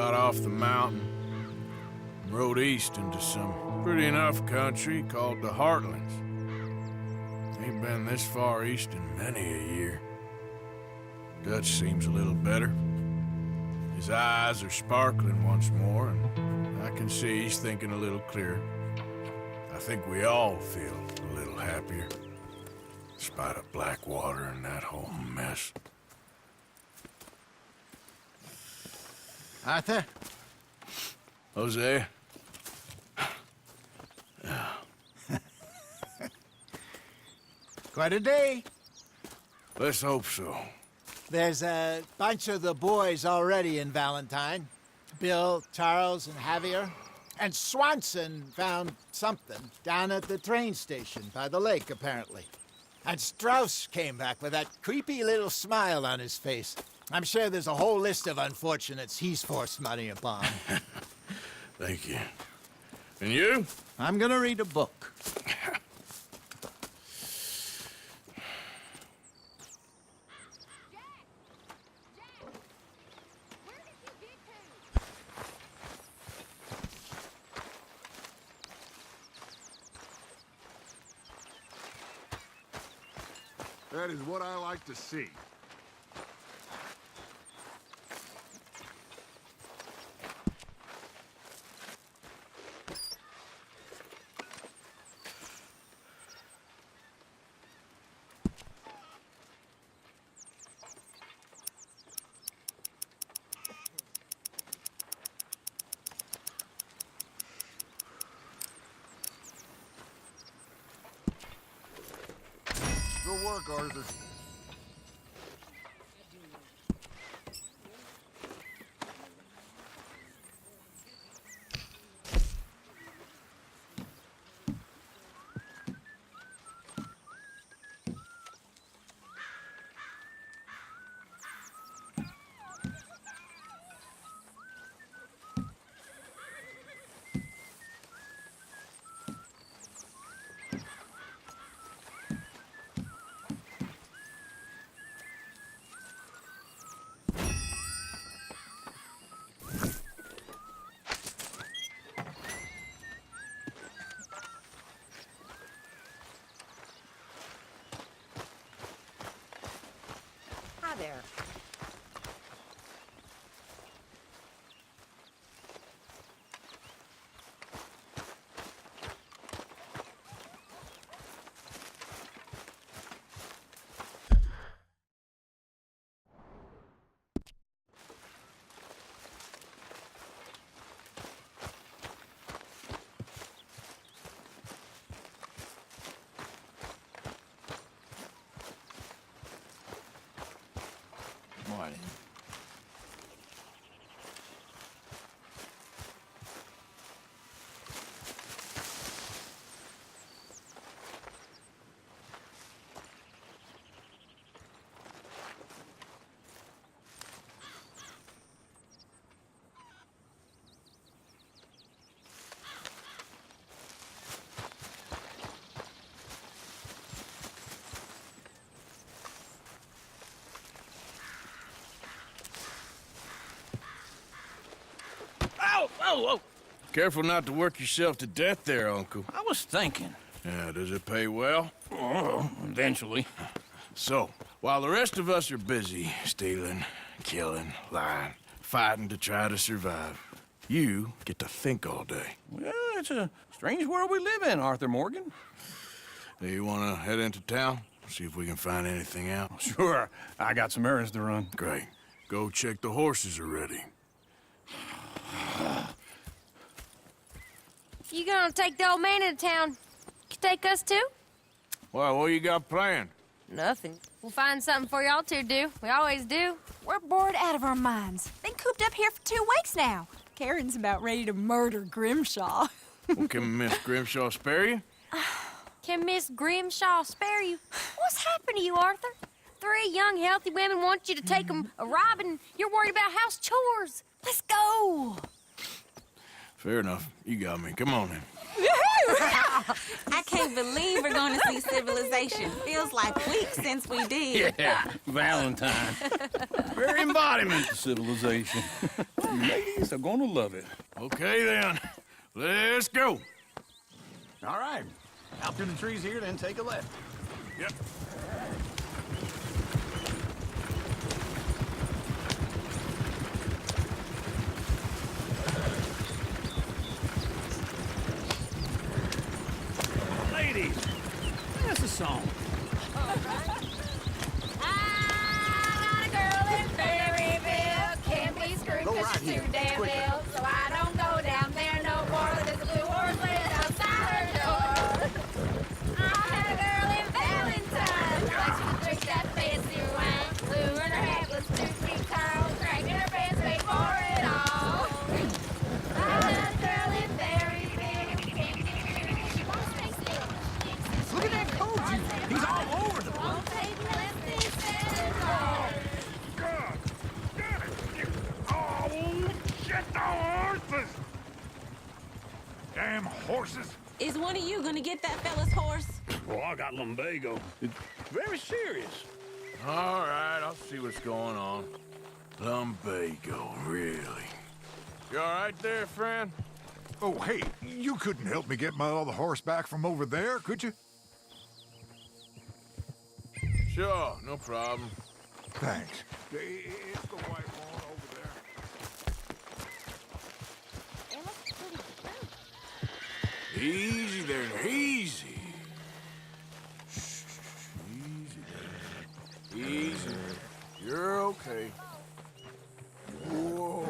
got off the mountain and rode east into some pretty enough country called the Heartlands. Ain't been this far east in many a year. Dutch seems a little better. His eyes are sparkling once more, and I can see he's thinking a little clearer. I think we all feel a little happier, despite of Blackwater and that whole mess. Arthur? Jose? Quite a day. Let's hope so. There's a bunch of the boys already in Valentine. Bill, Charles, and Javier. And Swanson found something down at the train station by the lake, apparently. And Strauss came back with that creepy little smile on his face. I'm sure there's a whole list of unfortunates he's forced money upon. Thank you. And you? I'm gonna read a book. That is what I like to see. Good work, Arthur. Hi there. Morning. Whoa! Careful not to work yourself to death there, Uncle. I was thinking. Yeah, does it pay well? Oh, eventually. So, while the rest of us are busy stealing, killing, lying, fighting to try to survive, you get to think all day. Well, it's a strange world we live in, Arthur Morgan. Do you want to head into town? See if we can find anything out? Sure, I got some errands to run. Great. Go check the horses are ready. You gonna take the old man into town? You take us too? Well, what you got planned? Nothing. We'll find something for y'all to do. We always do. We're bored out of our minds. Been cooped up here for 2 weeks now. Karen's about ready to murder Grimshaw. Well, can Miss Grimshaw spare you? Can Miss Grimshaw spare you? What's happened to you, Arthur? 3 young, healthy women want you to take them a robbing. You're worried about house chores. Let's go. Fair enough. You got me. Come on then. I can't believe we're going to see civilization. Feels like weeks since we did. Yeah, Valentine. Very embodiment of civilization. You ladies are gonna love it. Okay, then. Let's go. All right. Out through the trees here, then take a left. Yep. Ladies, that's a song. I'm a girl in Berryville. Can't be screwed 'cause she's too damn ill. So I don't go down there no more. There's a blue horse laid outside her door. I had a girl in Valentine. Likes to drink that fancy wine. Blue in her hat was 2 feet tall. Cranking her pants, paid for it all. I had a girl in Berryville. She won't stay still. Look at that coat. He's all over the place. Won't take less than 7 hours. God damn it! Oh, shit, the horses! Damn horses! Is one of you going to get that fella's horse? Well, I got lumbago. It's very serious. All right, I'll see what's going on. Lumbago, really? You all right there, friend? Oh, hey, you couldn't help me get my other horse back from over there, could you? Sure, no problem. Thanks. It's the white one over there. Easy there, easy. Shh, easy there. Easy. You're okay. Whoa.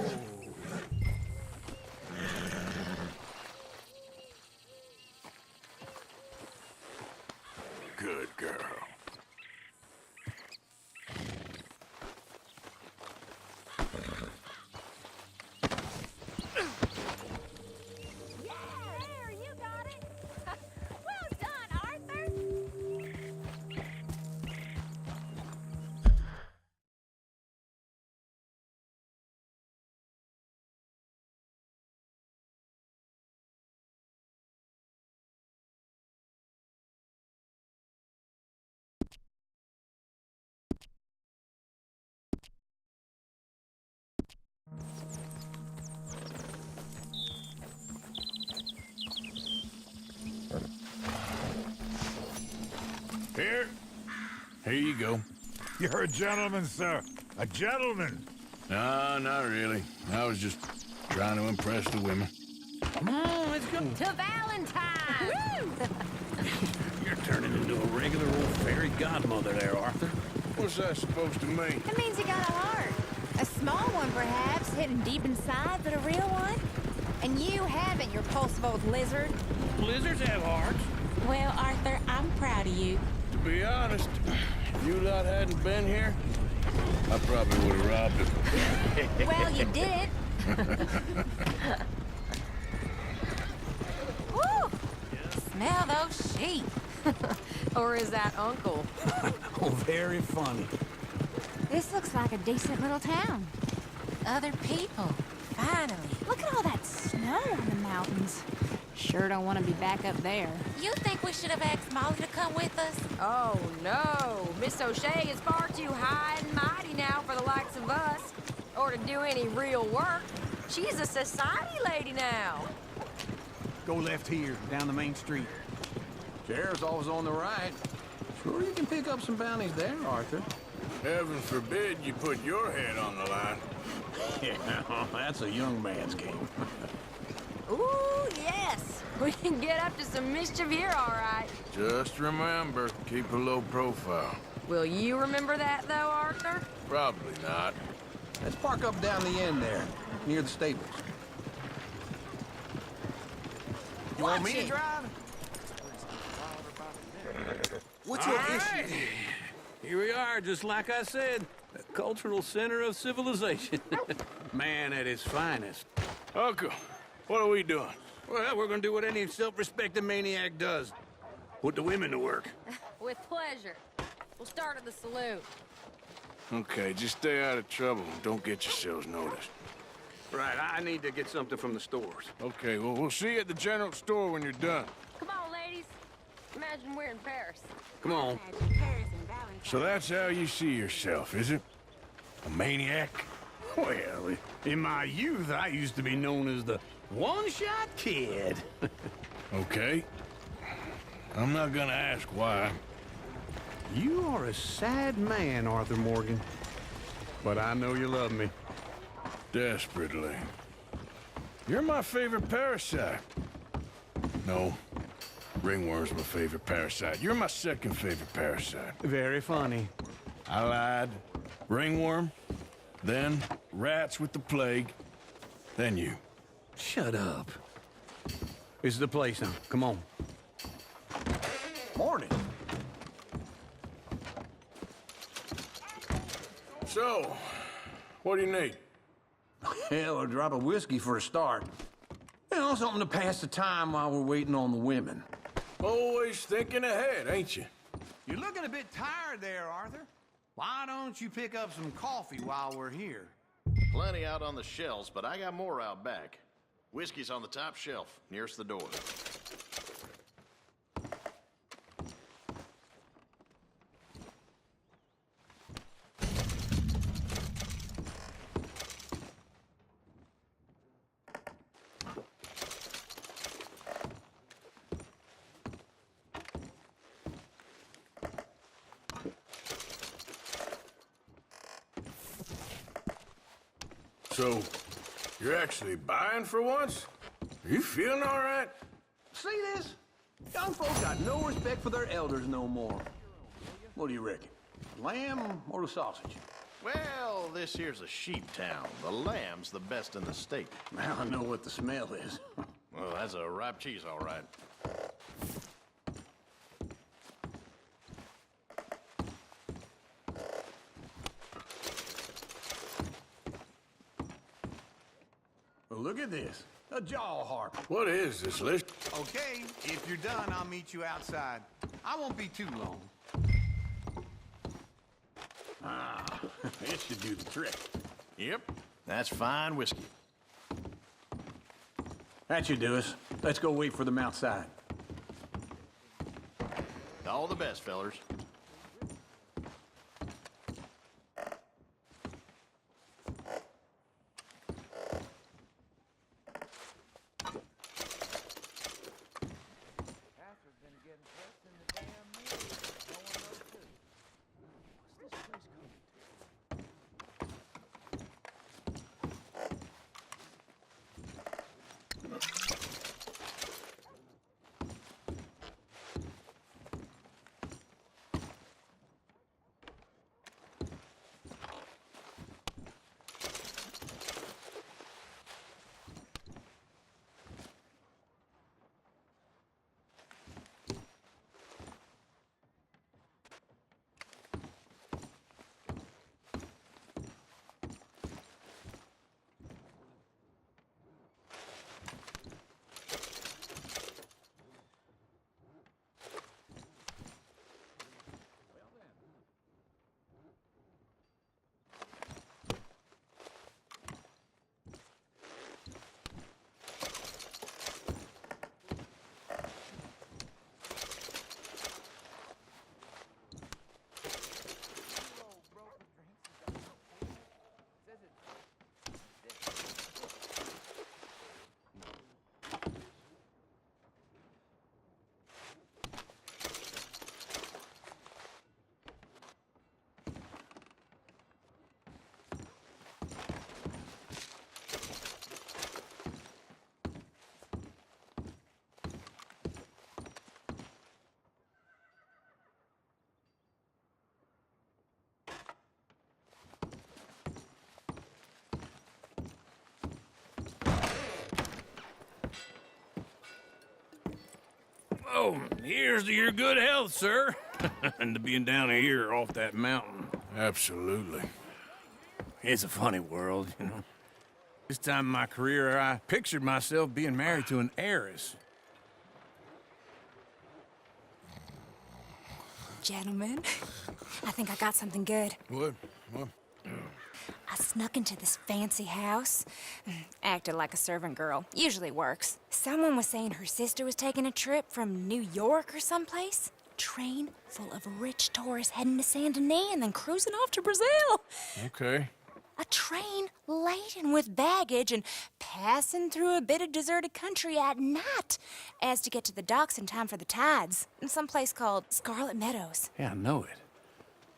Good girl. There, you got it. Well done, Arthur. Here you go. You're a gentleman, sir. A gentleman. No, not really. I was just trying to impress the women. Come on, let's go. To Valentine. You're turning into a regular old fairy godmother there, Arthur. What's that supposed to mean? It means you got a heart. A small one, perhaps, hidden deep inside, but a real one. And you haven't, you repulsive old lizard. Lizards have hearts. Well, Arthur, I'm proud of you. To be honest, if you lot hadn't been here, I probably would have robbed him. Well, you did. Woo! Smell those sheep. Or is that Uncle? Oh, very funny. This looks like a decent little town. Other people. Finally. Look at all that snow in the mountains. Sure don't want to be back up there. You think we should have asked Molly to come with us? Oh, no. Miss O'Shea is far too high and mighty now for the likes of us. Or to do any real work. She's a society lady now. Go left here, down the main street. Sheriff's always on the right. Sure you can pick up some bounties there, Arthur. Heaven forbid you put your head on the line. Yeah, that's a young man's game. Ooh, yes. We can get up to some mischief here, all right. Just remember, keep a low profile. Will you remember that, though, Arthur? Probably not. Let's park up down the end there, near the stables. You want me to drive? What's your issue? Here we are, just like I said. The cultural center of civilization. Man at his finest. Uncle, what are we doing? Well, we're gonna do what any self-respecting maniac does. Put the women to work. With pleasure. We'll start at the saloon. Okay, just stay out of trouble and don't get yourselves noticed. Right, I need to get something from the stores. Okay, well, we'll see you at the general store when you're done. Come on, ladies. Imagine we're in Paris. Come on. Imagine Paris and Valentine. So that's how you see yourself, is it? A maniac? Well, in my youth, I used to be known as the one-shot kid. Okay. I'm not gonna ask why. You are a sad man, Arthur Morgan. But I know you love me. Desperately. You're my favorite parasite. No. Ringworm's my favorite parasite. You're my second favorite parasite. Very funny. I lied. Ringworm, then rats with the plague, then you. Shut up. This is the place now. Come on. Morning. So, what do you need? Hell, a drop of whiskey for a start. You know, something to pass the time while we're waiting on the women. Always thinking ahead, ain't you? You're looking a bit tired there, Arthur. Why don't you pick up some coffee while we're here? Plenty out on the shelves, but I got more out back. Whiskey's on the top shelf, nearest the door. So, you're actually buying for once? Are you feeling all right? See this? Young folks got no respect for their elders no more. What do you reckon? Lamb or the sausage? Well, this here's a sheep town. The lamb's the best in the state. Now I know what the smell is. Well, that's a ripe cheese, all right. Well, look at this. A jaw harp. What is this list? Okay, if you're done, I'll meet you outside. I won't be too long. Ah, it should do the trick. Yep, that's fine whiskey. That should do us. Let's go wait for them outside. All the best, fellers. Oh, here's to your good health, sir. And to being down here off that mountain. Absolutely. It's a funny world, you know. This time in my career, I pictured myself being married to an heiress. Gentlemen, I think I got something good. What? What? I snuck into this fancy house, acted like a servant girl. Usually works. Someone was saying her sister was taking a trip from New York or someplace. Train full of rich tourists heading to Saint Denis and then cruising off to Brazil. Okay. A train laden with baggage and passing through a bit of deserted country at night as to get to the docks in time for the tides in some place called Scarlet Meadows. Yeah, I know it.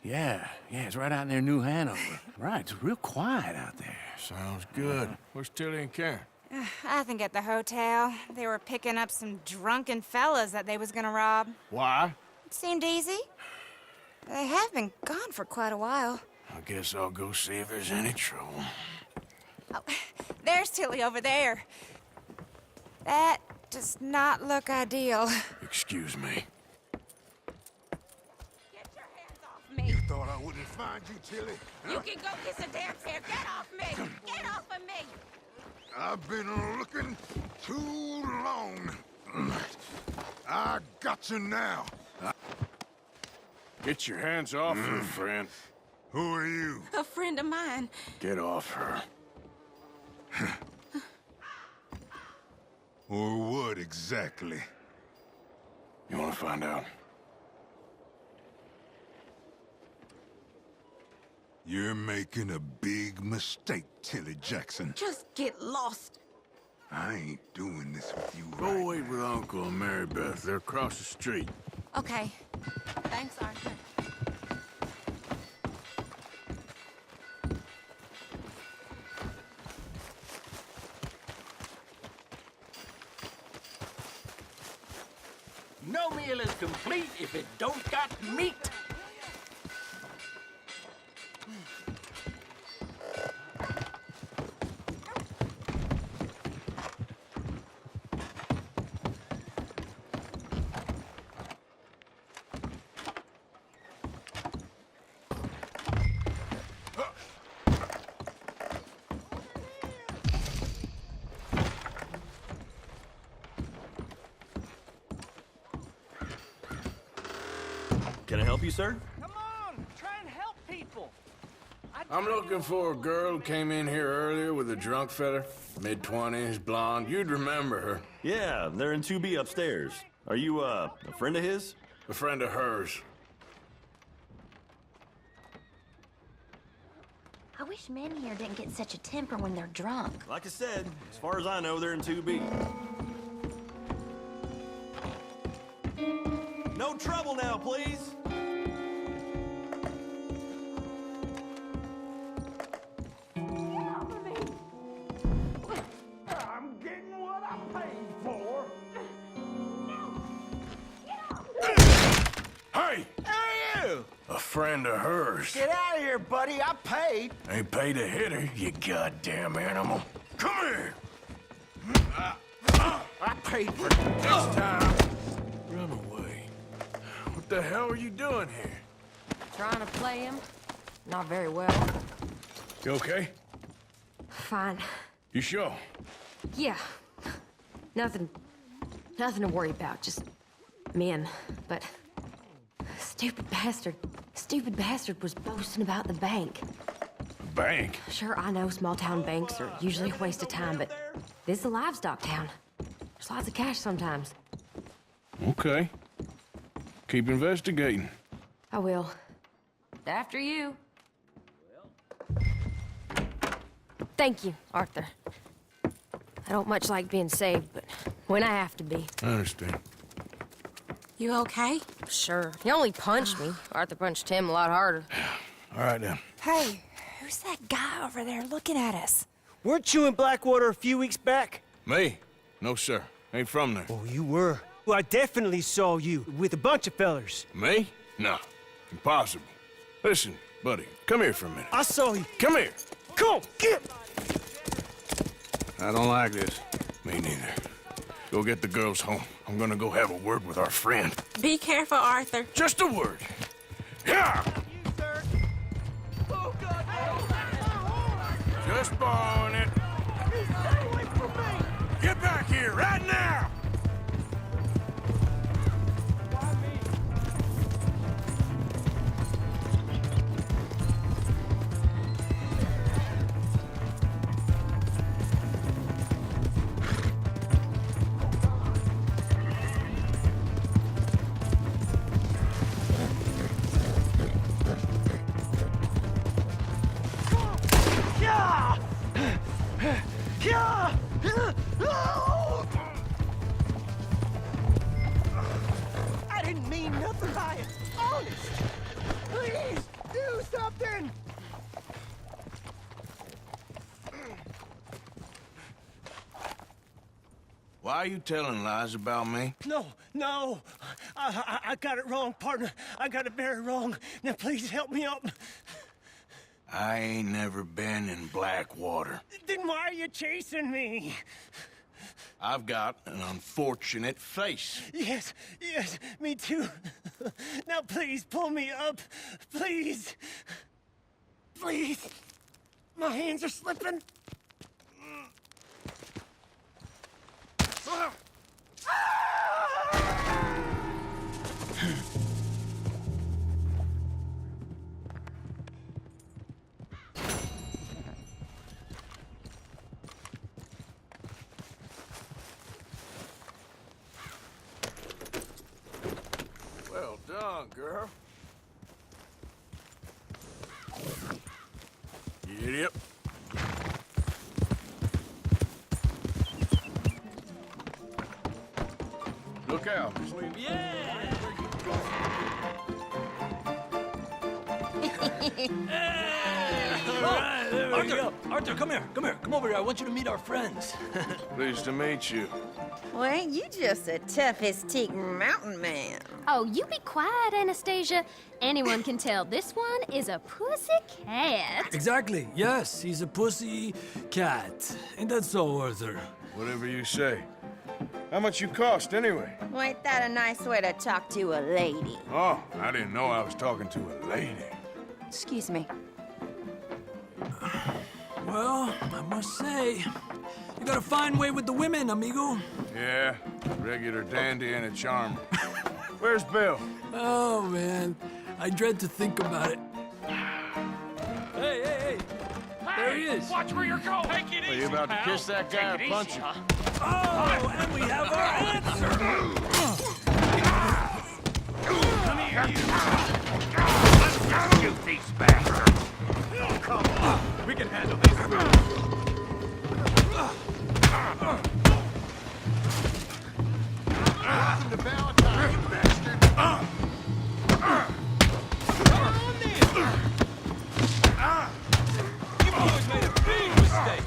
Yeah, it's right out near New Hanover. Right, it's real quiet out there. Sounds good. Where's Tilly and Karen? I think at the hotel. They were picking up some drunken fellas that they was gonna rob. Why? It seemed easy. They have been gone for quite a while. I guess I'll go see if there's any trouble. Oh, there's Tilly over there. That does not look ideal. Excuse me. Get your hands off me. You thought I wouldn't find you, Tilly? You can go kiss a damn chair. Get off me. Get off of me. I've been looking too long. I got you now. Get your hands off her, friend. Who are you? A friend of mine. Get off her. Or what exactly? You want to find out? You're making a big mistake, Tilly Jackson. Just get lost. I ain't doing this with you Go right wait with Uncle and Mary Beth. They're across the street. Okay. Thanks, Arthur. No meal is complete if it don't got meat. Can I help you, sir? Come on, try and help people. I'm looking for a girl who came in here earlier with a drunk fella. Mid-20s, blonde. You'd remember her. Yeah, they're in 2B upstairs. Are you, a friend of his? A friend of hers. I wish men here didn't get such a temper when they're drunk. Like I said, as far as I know, they're in 2B. No trouble now, please. I'm getting what I paid for. Hey! Hey, you! A friend of hers. Get out of here, buddy. I paid. Ain't paid to hit her, you goddamn animal. Come here! I paid for this time. Run away. What the hell are you doing here? Trying to play him? Not very well. You okay? Fine. You sure? Yeah. Nothing to worry about, just men. But stupid bastard was boasting about the bank. Bank? Sure, I know small town banks are usually a waste of time, but this is a livestock town. There's lots of cash sometimes. Okay. Keep investigating. I will. After you. Thank you, Arthur. I don't much like being saved, but when I have to be. I understand. You okay? Sure. He only punched me. Arthur punched him a lot harder. All right, then. Hey, who's that guy over there looking at us? Weren't you in Blackwater a few weeks back? Me? No, sir. Ain't from there. Oh, you were. Well, I definitely saw you with a bunch of fellers. Me? No. Impossible. Listen, buddy, come here for a minute. I saw you. Come here. Come on, get! I don't like this. Me neither. Go get the girls home. I'm gonna go have a word with our friend. Be careful, Arthur. Just a word. Yeah! You, sir. Oh, God. Just borrowing it. Stay away from me. Get back here right now! I didn't mean nothing by it. Honest. Please, do something. Why are you telling lies about me? No. I got it wrong, partner. I got it very wrong. Now, please help me up. I ain't never been in Blackwater. Then why are you chasing me? I've got an unfortunate face. Yes, me too. Now, please, pull me up. Please. Please. My hands are slipping. Well done, girl. You idiot. Look out. Arthur, come here. Come over here. I want you to meet our friends. Pleased to meet you. Well, ain't you just a tough-as-teak mountain man? Oh, you be quiet, Anastasia. Anyone can tell this one is a pussy cat. Exactly. Yes, he's a pussy cat. Ain't that so, Arthur? Whatever you say. How much you cost, anyway? Well, ain't that a nice way to talk to a lady? Oh, I didn't know I was talking to a lady. Excuse me. Well, I must say, you got a fine way with the women, amigo. Yeah, regular dandy and a charmer. Where's Bill? Oh, man. I dread to think about it. Hey! There he is. Watch where you're going. Take it easy, Are you about to kiss that guy or punch him? Oh, and we have our answer. Come here, you. Let's just shoot these bastards. Oh, come on. We can handle this. Listen to Valentine, you bastard. You've always made a big mistake.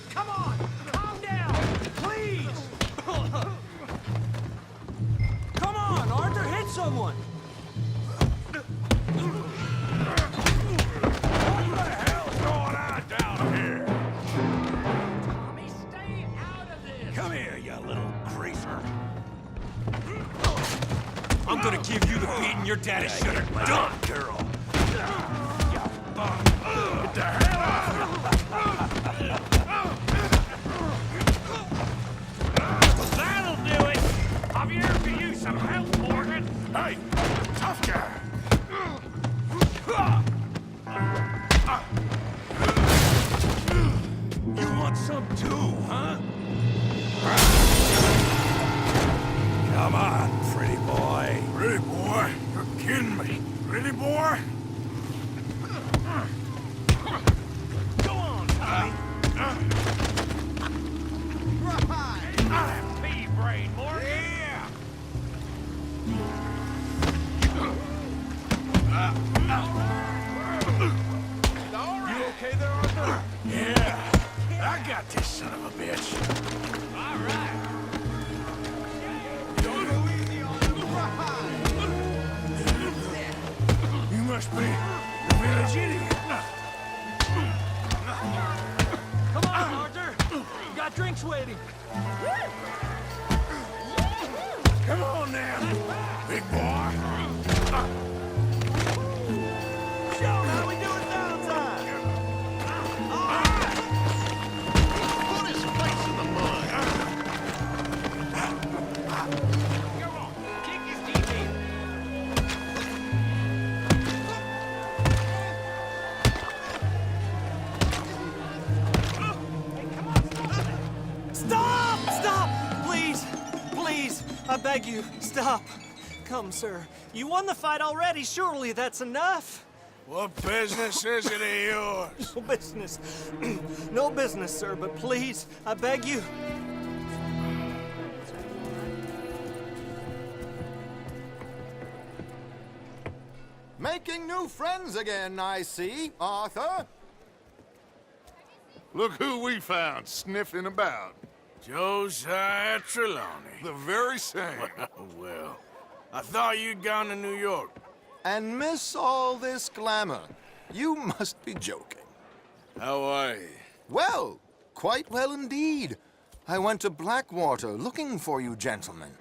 Come on, calm down, please. Come on, Arthur, hit someone. What the hell's going on down here? Tommy, stay out of this. Come here, you little greaser. I'm gonna give you the beating your daddy should have done, girl. Get the hell out! That'll do it! Javier, could use some help, Morgan. Hey, tough guy. You want some too, huh? Come on, pretty boy. Pretty boy? You're kidding me. Pretty boy? Go on, Tommy. I'm pea-brain, Morgan. Yeah. You okay there, Arthur? Yeah. I got this son of a bitch. All right. You must be the village idiot. Come on, Arthur. We got drinks waiting. Come on now, big boy. Show how we do it Valentine. Put his face in the mud. Come on, kick his teeth in. Stop! Stop! Please! Please! I beg you, stop. outcome, sir. You won the fight already. Surely that's enough. What business is it of yours? No business. No business, sir, but please, I beg you. Making new friends again, I see, Arthur. Look who we found sniffing about. Josiah Trelawney. The very same. Well, I thought you'd gone to New York. And miss all this glamour. You must be joking. How are you? Well, quite well indeed. I went to Blackwater looking for you gentlemen.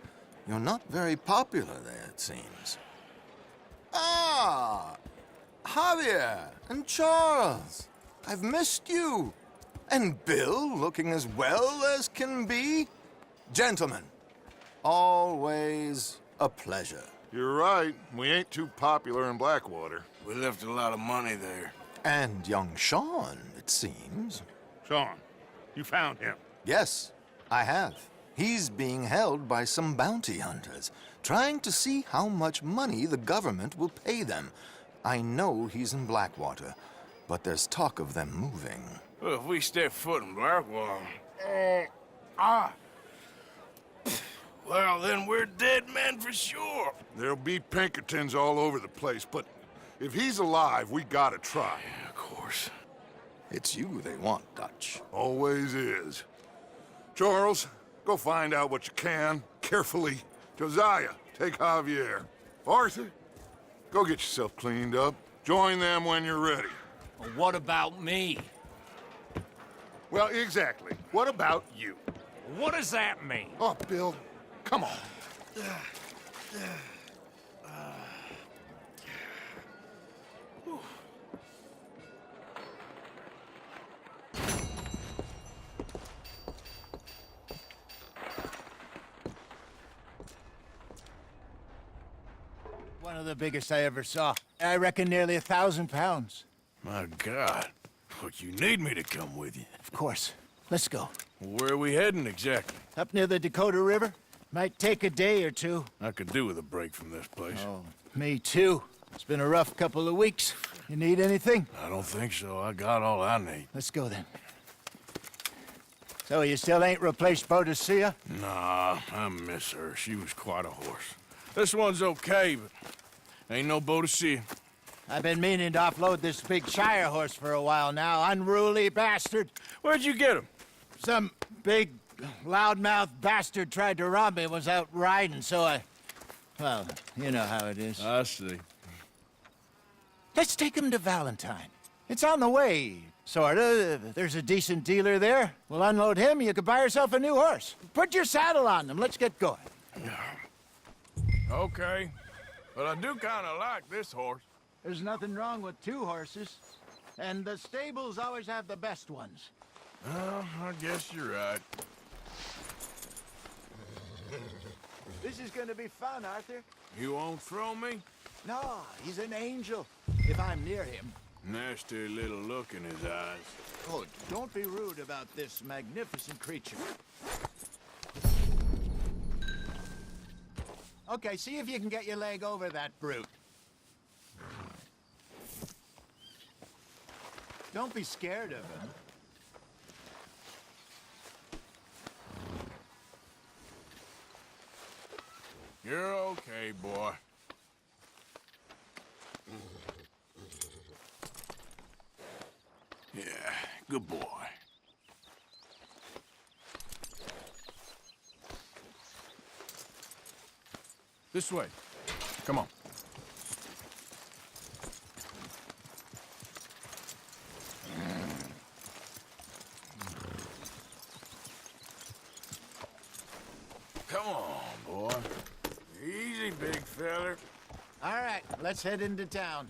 You're not very popular there, it seems. Ah! Javier and Charles. I've missed you. And Bill looking as well as can be. Gentlemen, always a pleasure. You're right. We ain't too popular in Blackwater. We left a lot of money there. And young Sean, it seems. Sean, you found him? Yes, I have. He's being held by some bounty hunters, trying to see how much money the government will pay them. I know he's in Blackwater, but there's talk of them moving. Well, if we step foot in Blackwater... Well, then we're dead men for sure. There'll be Pinkertons all over the place, but if he's alive, we gotta try. Yeah, of course. It's you they want, Dutch. Always is. Charles, go find out what you can, carefully. Josiah, take Javier. Arthur, go get yourself cleaned up. Join them when you're ready. Well, what about me? Well, exactly. What about you? What does that mean? Oh, Bill, come on. One of the biggest I ever saw. I reckon nearly 1,000 pounds. My God. But you need me to come with you. Of course. Let's go. Where are we heading exactly? Up near the Dakota River. Might take a day or two. I could do with a break from this place. Oh, me too. It's been a rough couple of weeks. You need anything? I don't think so. I got all I need. Let's go then. So you still ain't replaced Boadicea? Nah, I miss her. She was quite a horse. This one's okay, but ain't no Boadicea. I've been meaning to offload this big Shire horse for a while now. Unruly bastard. Where'd you get him? Some big, loudmouth bastard tried to rob me and was out riding, so I... Well, you know how it is. I see. Let's take him to Valentine. It's on the way, sorta. There's a decent dealer there. We'll unload him, you could buy yourself a new horse. Put your saddle on them, let's get going. Okay. But I do kinda like this horse. There's nothing wrong with two horses. And the stables always have the best ones. Well, I guess you're right. This is gonna be fun, Arthur. You won't throw me? No, he's an angel, if I'm near him. Nasty little look in his eyes. Oh, don't be rude about this magnificent creature. Okay, see if you can get your leg over that brute. Don't be scared of him. You're okay, boy. Yeah, good boy. This way. Come on. Come on, boy. Easy, big feller. All right, let's head into town.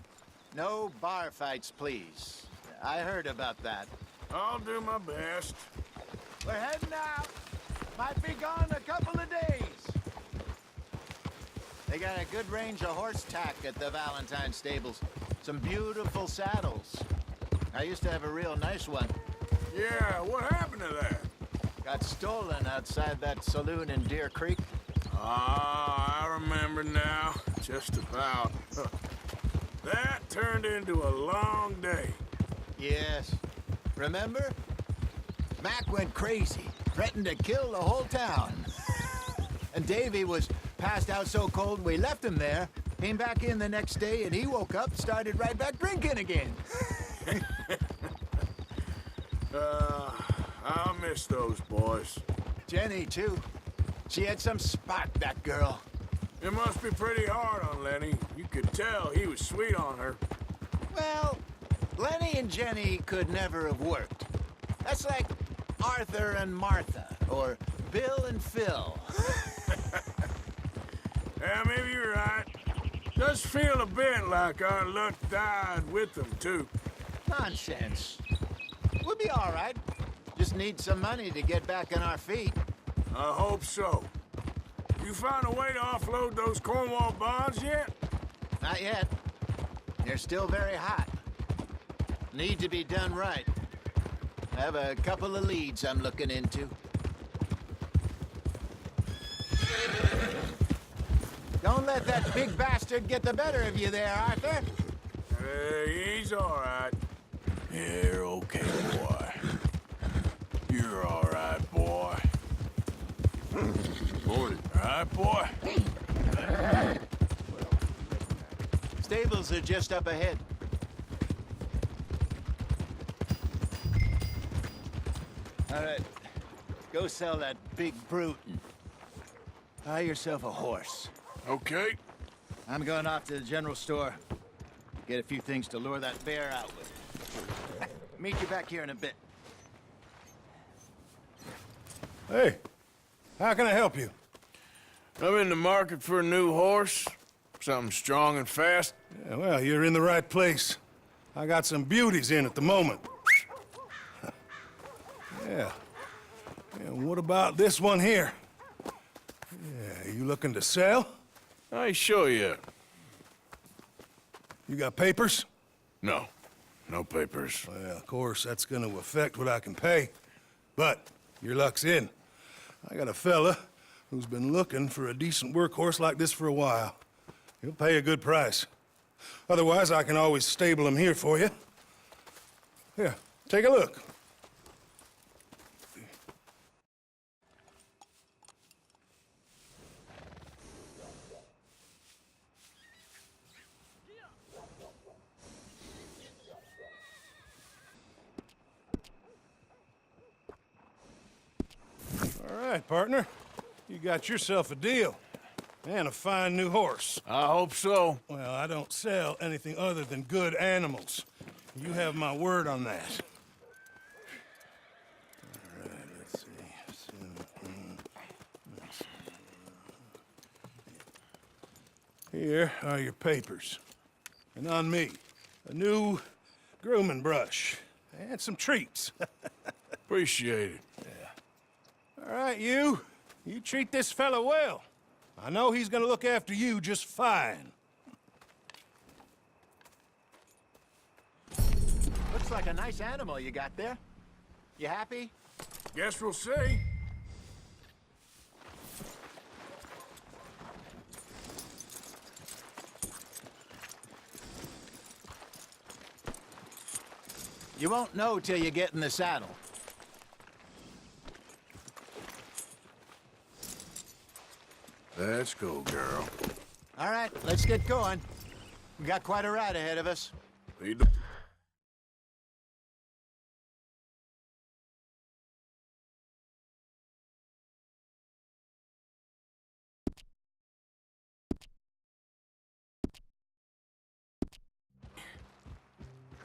No bar fights, please. I heard about that. I'll do my best. We're heading out. Might be gone a couple of days. They got a good range of horse tack at the Valentine stables. Some beautiful saddles. I used to have a real nice one. Yeah, what happened to that? Got stolen outside that saloon in Deer Creek. Ah, I remember now. Just about. That turned into a long day. Yes. Remember? Mac went crazy, threatened to kill the whole town. And Davy was passed out so cold we left him there, came back in the next day, and he woke up, started right back drinking again. I'll miss those boys. Jenny, too. She had some spot, that girl. It must be pretty hard on Lenny. You could tell he was sweet on her. Well, Lenny and Jenny could never have worked. That's like Arthur and Martha, or Bill and Phil. Yeah, maybe you're right. Does feel a bit like our luck died with them, too. Nonsense. We'll be all right. Just need some money to get back on our feet. I hope so. You found a way to offload those Cornwall bonds yet? Not yet. They're still very hot. Need to be done right. I have a couple of leads I'm looking into. Don't let that big bastard get the better of you there, Arthur. He's all right. You're okay, boy. You're all right, boy. Morning. All right, boy? Stables are just up ahead. All right. Go sell that big brute and buy yourself a horse. Okay. I'm going off to the general store. Get a few things to lure that bear out with. Meet you back here in a bit. Hey, how can I help you? I'm in the market for a new horse. Something strong and fast. Yeah, well, you're in the right place. I got some beauties in at the moment. Yeah. And what about this one here? Yeah, you looking to sell? I ain't sure yet. You got papers? No. No papers. Well, of course, that's gonna affect what I can pay. But your luck's in. I got a fella who's been looking for a decent workhorse like this for a while. He'll pay a good price. Otherwise, I can always stable him here for you. Here, take a look. All right, partner. You got yourself a deal. And a fine new horse. I hope so. Well, I don't sell anything other than good animals. You have my word on that. All right, let's see. Here are your papers. And on me, a new grooming brush. And some treats. Appreciate it. Yeah. All right, you treat this fella well. I know he's gonna look after you just fine. Looks like a nice animal you got there. You happy? Guess we'll see. You won't know till you get in the saddle. Let's go, girl. All right, let's get going. We got quite a ride ahead of us. Lead the...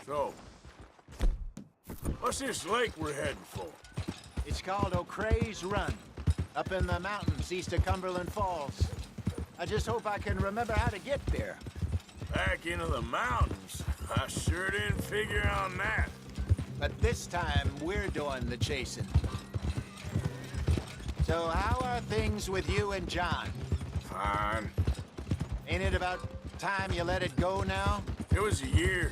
So, what's this lake we're heading for? It's called O'Creagh's Run, up in the mountains east of Cumberland Falls. I just hope I can remember how to get there. Back into the mountains? I sure didn't figure on that. But this time, we're doing the chasing. So how are things with you and John? Fine. Ain't it about time you let it go now? It was a year.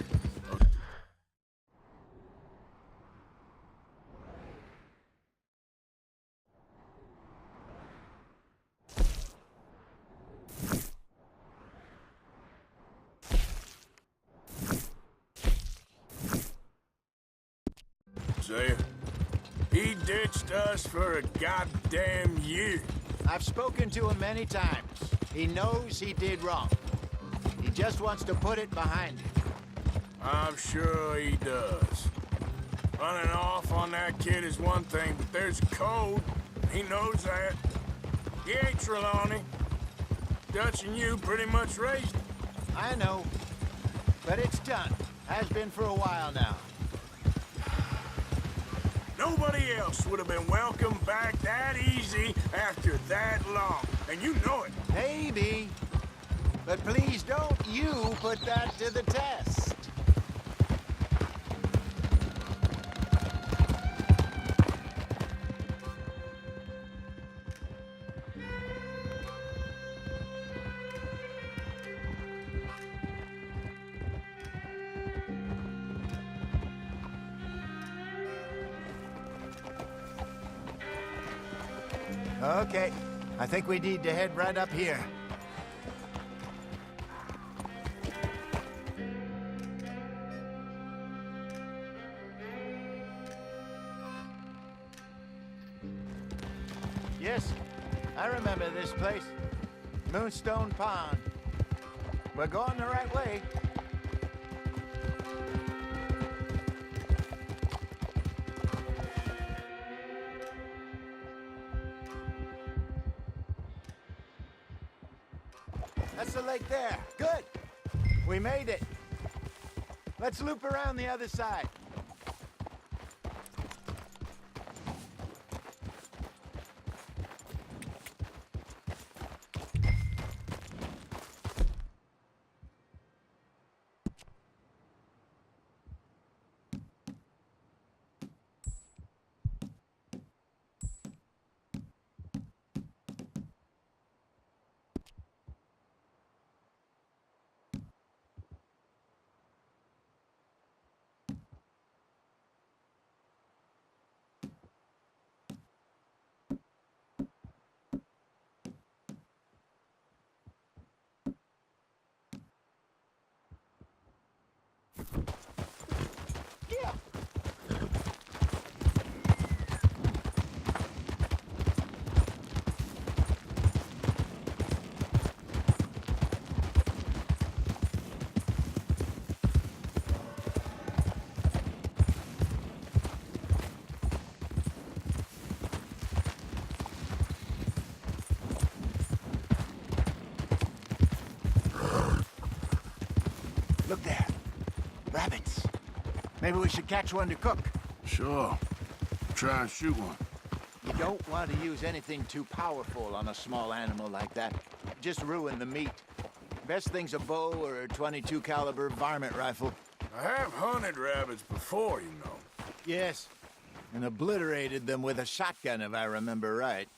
Hosea. He ditched us for a goddamn year. I've spoken to him many times. He knows he did wrong. He just wants to put it behind him. I'm sure he does. Running off on that kid is one thing, but there's code. He knows that. He ain't Trelawney. Dutch and you pretty much raised him. I know. But it's done. Has been for a while now. Nobody else would have been welcomed back that easy after that long. And you know it. Maybe. But please don't you put that to the test. Okay, I think we need to head right up here. Yes, I remember this place. Moonstone Pond. We're going the right way. That's the lake there. Good. We made it. Let's loop around the other side. Look there. Rabbits. Maybe we should catch one to cook. Sure. Try and shoot one. You don't want to use anything too powerful on a small animal like that. Just ruin the meat. Best thing's a bow or a .22 caliber varmint rifle. I have hunted rabbits before, you know. Yes. And obliterated them with a shotgun, if I remember right.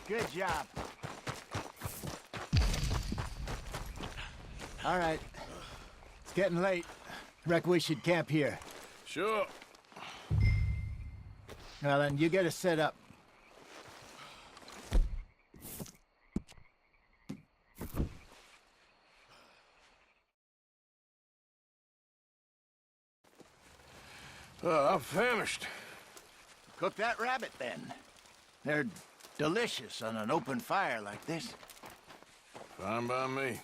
Good job. All right, It's getting late. Reckon we should camp here. Sure. Well, then, you get us set up. I'm famished. Cook that rabbit, then. They're delicious on an open fire like this. Fine by me.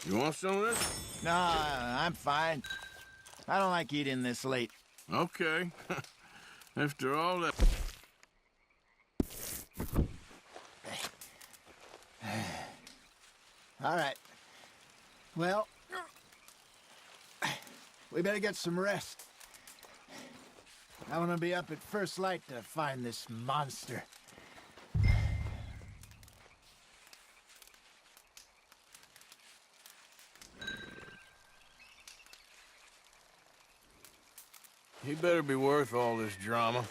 You want some of this? No, I'm fine. I don't like eating this late. Okay. After all that... All right. Well, we better get some rest. I want to be up at first light to find this monster. He better be worth all this drama.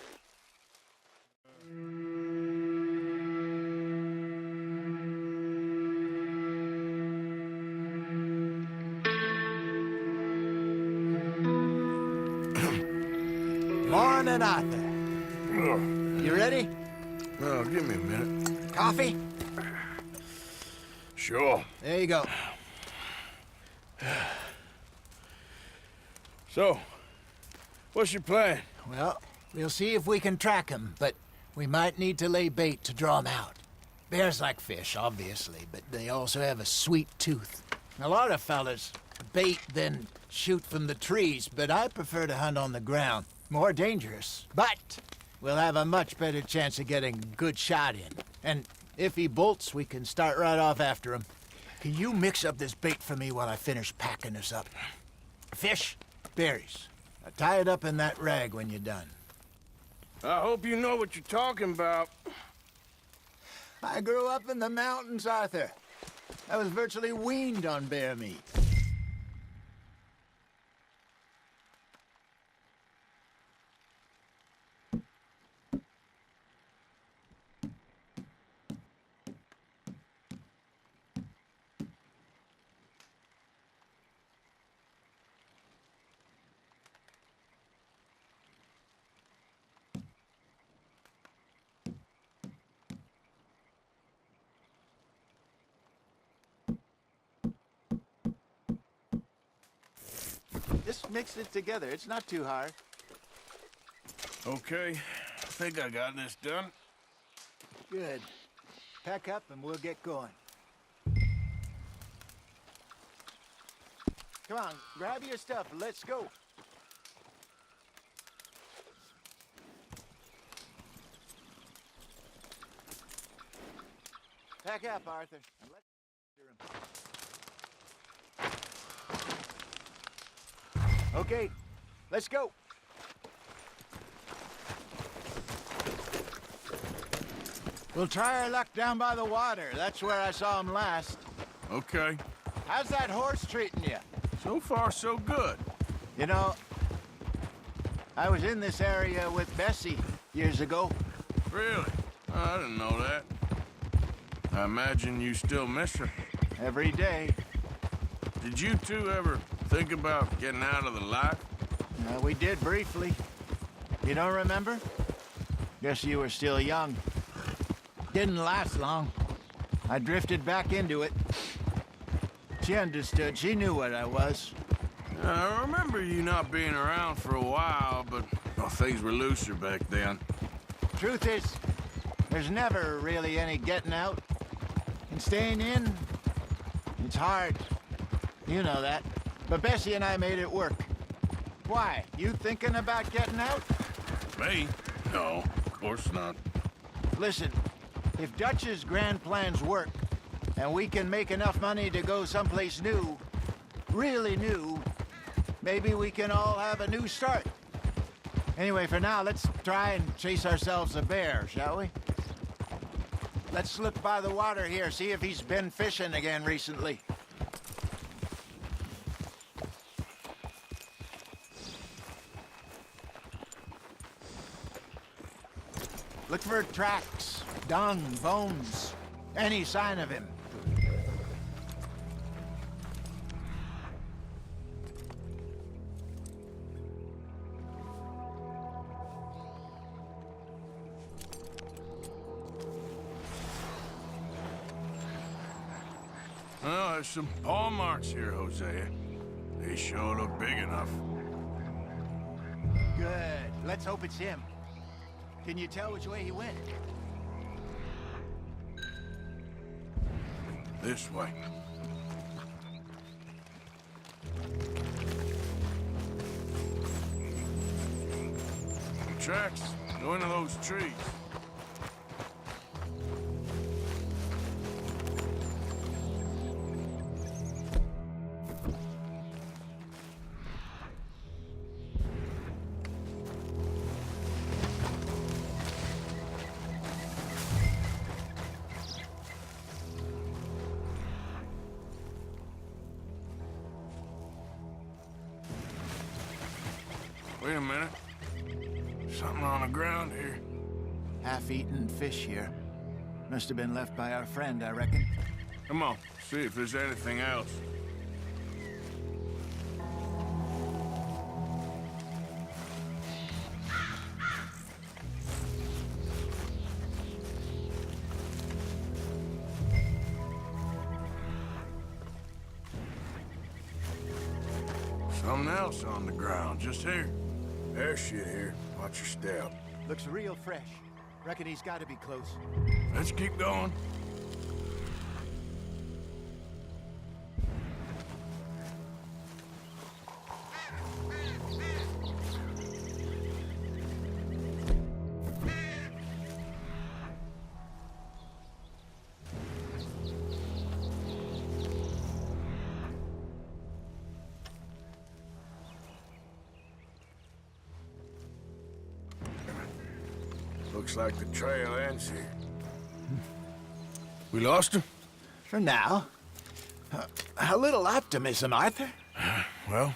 Morning, Arthur. You ready? Oh, give me a minute. Coffee? Sure. There you go. So, what's your plan? Well, we'll see if we can track him, but we might need to lay bait to draw him out. Bears like fish, obviously, but they also have a sweet tooth. A lot of fellas bait, then shoot from the trees, but I prefer to hunt on the ground. More dangerous, but we'll have a much better chance of getting a good shot in. And if he bolts, we can start right off after him. Can you mix up this bait for me while I finish packing this up? Fish, berries. Now tie it up in that rag when you're done. I hope you know what you're talking about. I grew up in the mountains, Arthur. I was virtually weaned on bear meat. Just mix it together. It's not too hard. Okay, I think I got this done. Good. Pack up and we'll get going. Come on, grab your stuff and let's go. Pack up, Arthur. And let's Okay, let's go. We'll try our luck down by the water. That's where I saw him last. Okay. How's that horse treating you? So far, so good. You know, I was in this area with Bessie years ago. Really? I didn't know that. I imagine you still miss her. Every day. Did you two ever think about getting out of the life? We did briefly. You don't remember? Guess you were still young. Didn't last long. I drifted back into it. She understood. She knew what I was. I remember you not being around for a while, but things were looser back then. Truth is, there's never really any getting out. And staying in, it's hard. You know that. But Bessie and I made it work. Why? You thinking about getting out? Me? No, of course not. Listen, if Dutch's grand plans work, and we can make enough money to go someplace new, really new, maybe we can all have a new start. Anyway, for now, let's try and chase ourselves a bear, shall we? Let's slip by the water here, see if he's been fishing again recently. Look for tracks, dung, bones, any sign of him. Well, there's some paw marks here, Hosea. They sure look big enough. Good. Let's hope it's him. Can you tell which way he went? This way. Tracks. Go into those trees. Wait a minute. Something on the ground here. Half-eaten fish here. Must have been left by our friend, I reckon. Come on, see if there's anything else. Something else on the ground, just here. There's shit here. Watch your step. Looks real fresh. Reckon he's got to be close. Let's keep going. Looks like the trail ends here. We lost him? For now. A little optimism, Arthur. Well,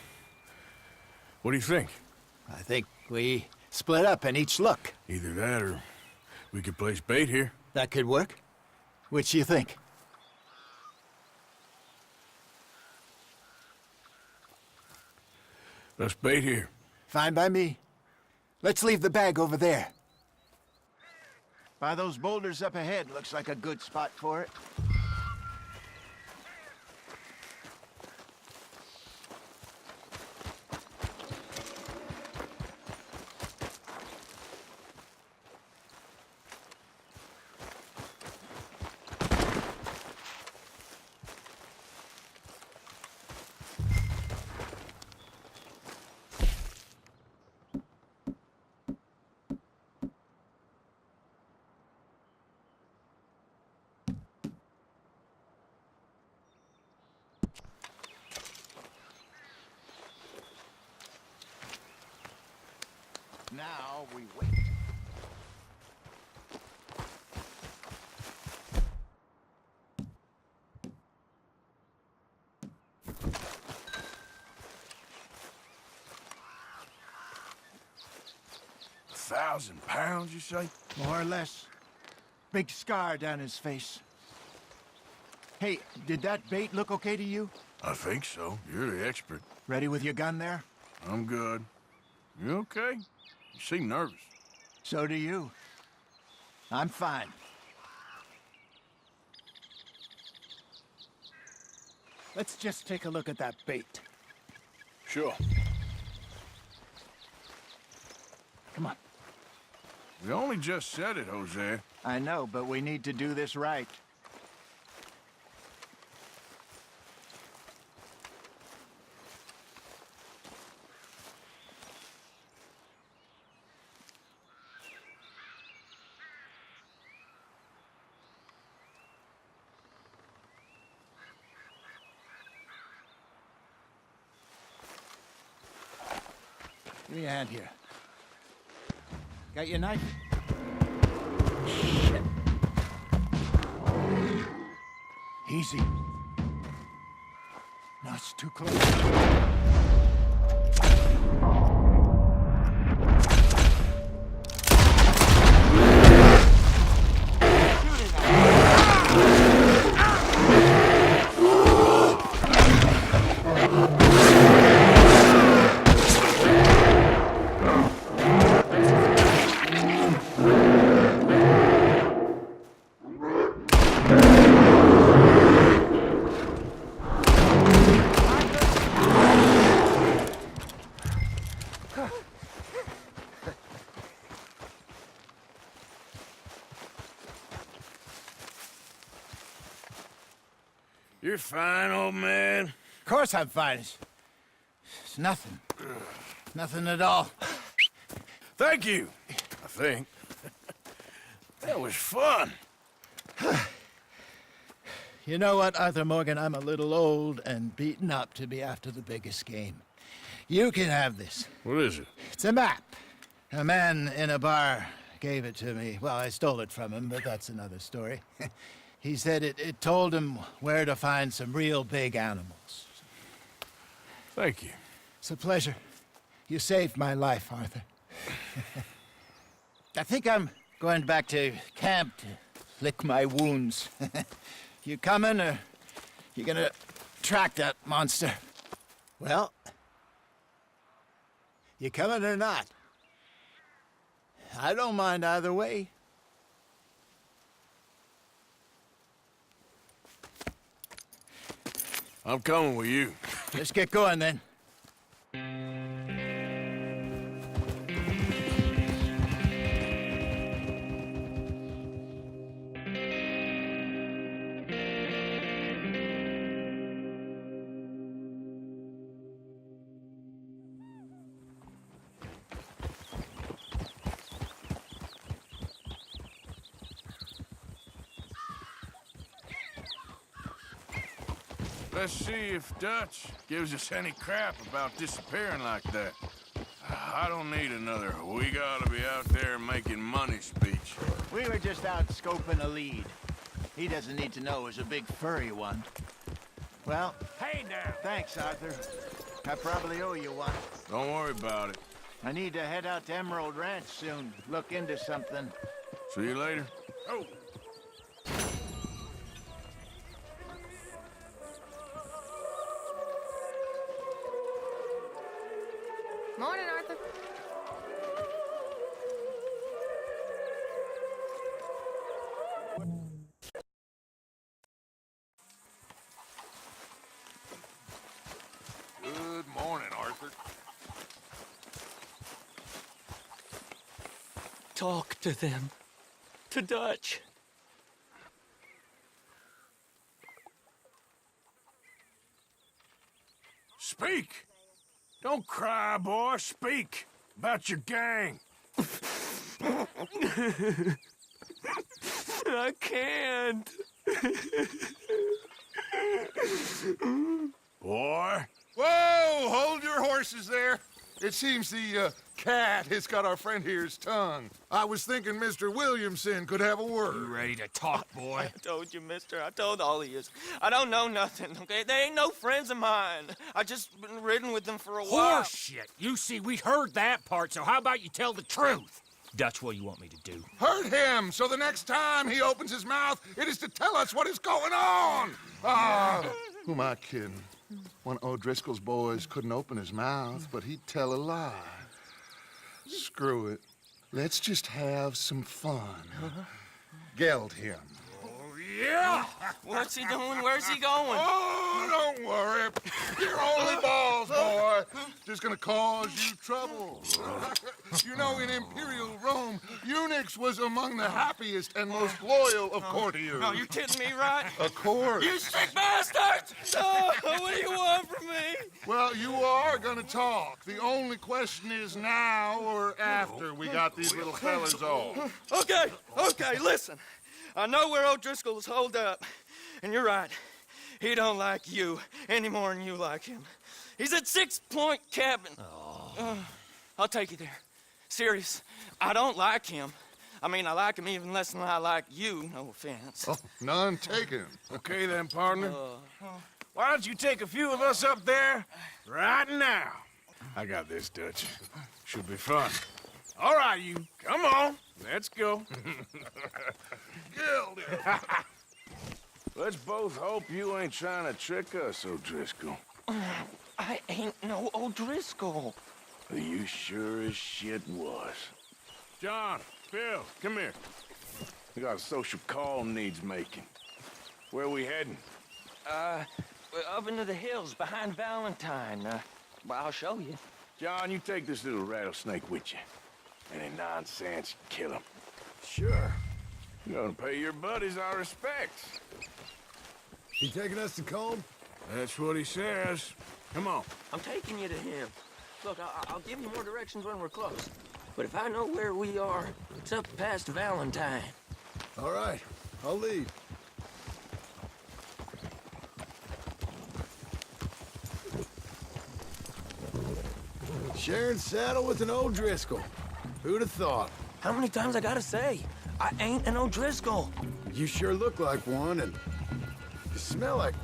what do you think? I think we split up and each look. Either that or we could place bait here. That could work. Which do you think? Let's bait here. Fine by me. Let's leave the bag over there. By those boulders up ahead, looks like a good spot for it. Now we wait. £1,000, you say? More or less. Big scar down his face. Hey, did that bait look okay to you? I think so. You're the expert. Ready with your gun there? I'm good. You okay? You seem nervous. So do you. I'm fine. Let's just take a look at that bait. Sure. Come on. We only just said it, Jose. I know, but we need to do this right. Give me a hand here. Got your knife? Easy. No, it's too close. You're fine, old man. Of course I'm fine. It's nothing. Nothing at all. Thank you, I think. That was fun. You know what, Arthur Morgan? I'm a little old and beaten up to be after the biggest game. You can have this. What is it? It's a map. A man in a bar gave it to me. Well, I stole it from him, but that's another story. He said it told him where to find some real big animals. Thank you. It's a pleasure. You saved my life, Arthur. I think I'm going back to camp to lick my wounds. You coming, or you gonna track that monster? Well, you coming or not? I don't mind either way. I'm coming with you. Let's get going, then. Let's see if Dutch gives us any crap about disappearing like that. I don't need another "we gotta be out there making money" speech. We were just out scoping a lead. He doesn't need to know it was a big furry one. Well, Hey now! thanks, Arthur. I probably owe you one. Don't worry about it. I need to head out to Emerald Ranch soon. Look into something. See you later. Oh! Morning, Arthur. Good morning, Arthur. Talk to them. To Dutch. Speak! Don't cry, boy. Speak about your gang. I can't. Boy. Whoa! Hold your horses there. It seems the cat has got our friend here's tongue. I was thinking Mr. Williamson could have a word. You ready to talk, boy? I told you, mister. I told all of you. I don't know nothing, okay? They ain't no friends of mine. I just been ridden with them for a while. Horseshit! You see, we heard that part, so how about you tell the truth? Dutch, what do you want me to do? Hurt him, so the next time he opens his mouth, it is to tell us what is going on. Ah, who am I kidding? One of O'Driscoll's boys couldn't open his mouth, but he'd tell a lie. Screw it. Let's just have some fun. Geld him. Yeah! What's he doing? Where's he going? Oh, don't worry. You're only balls, boy. Just gonna cause you trouble. You know, in Imperial Rome, eunuchs was among the happiest and most loyal of courtiers. No, you kidding me, right? Of course. You sick bastard! Oh, what do you want from me? Well, you are gonna talk. The only question is now or after we got these little fellas off. Okay, listen. I know where O'Driscoll is holed up, and you're right. He don't like you any more than you like him. He's at 6 Point Cabin. I'll take you there. Serious. I don't like him. I mean, I like him even less than I like you, no offense. Oh, none taken. Okay then, partner. Why don't you take a few of us up there right now? I got this, Dutch. Should be fun. All right, you. Come on. Let's go. Let's both hope you ain't trying to trick us, O'Driscoll. I ain't no O'Driscoll. You sure as shit was. John, Bill, come here. We got a social call needs making. Where we heading? Up into the hills behind Valentine. Well, I'll show you. John, you take this little rattlesnake with you. Any nonsense, kill him. Sure. You're gonna pay your buddies our respects. He taking us to Combe? That's what he says. Come on. I'm taking you to him. Look, I'll give you more directions when we're close. But if I know where we are, it's up past Valentine. All right, I'll lead. Sharing saddle with an O'Driscoll. Who'd have thought? How many times I gotta say? I ain't an O'Driscoll. You sure look like one, and you smell like...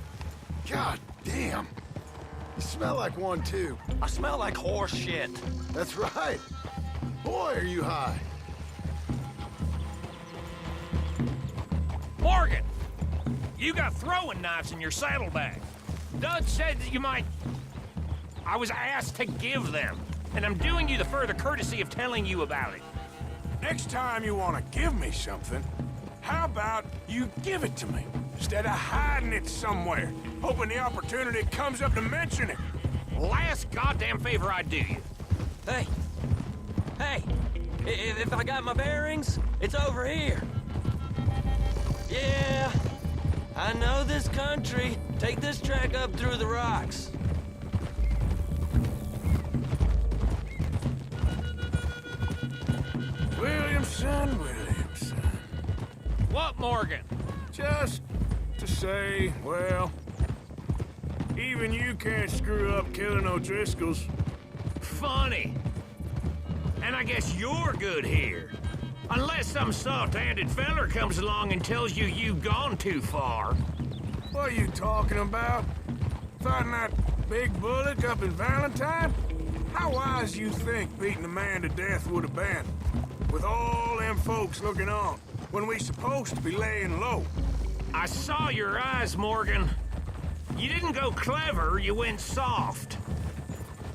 God damn. You smell like one, too. I smell like horse shit. That's right. Boy, are you high. Morgan! You got throwing knives in your saddlebag. Dud said that you might... I was asked to give them, and I'm doing you the further courtesy of telling you about it. Next time you want to give me something, how about you give it to me, instead of hiding it somewhere, hoping the opportunity comes up to mention it? Last goddamn favor I do you. Hey! Hey! If I got my bearings, it's over here. Yeah, I know this country. Take this track up through the rocks. Williamson. What, Morgan? Just to say, well, even you can't screw up killing O'Driscolls. Funny. And I guess you're good here. Unless some soft-handed feller comes along and tells you you've gone too far. What are you talking about? Fighting that big bullock up in Valentine? How wise you think beating a man to death would have been? With all them folks looking on, when we supposed to be laying low. I saw your eyes, Morgan. You didn't go clever, you went soft.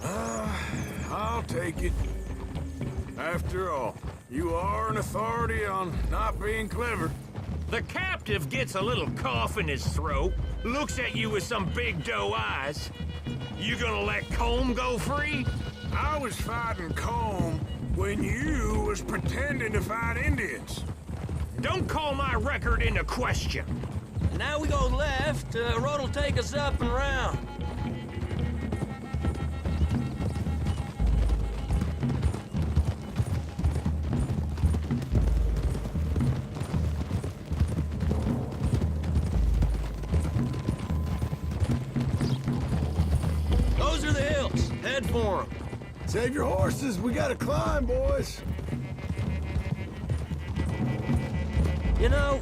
I'll take it. After all, you are an authority on not being clever. The captive gets a little cough in his throat, looks at you with some big doe eyes. You gonna let Combe go free? I was fighting Combe when you was pretending to fight Indians. Don't call my record into question. Now we go left, road'll take us up and round. Those are the hills. Head for them. Save your horses. We gotta climb, boys. You know,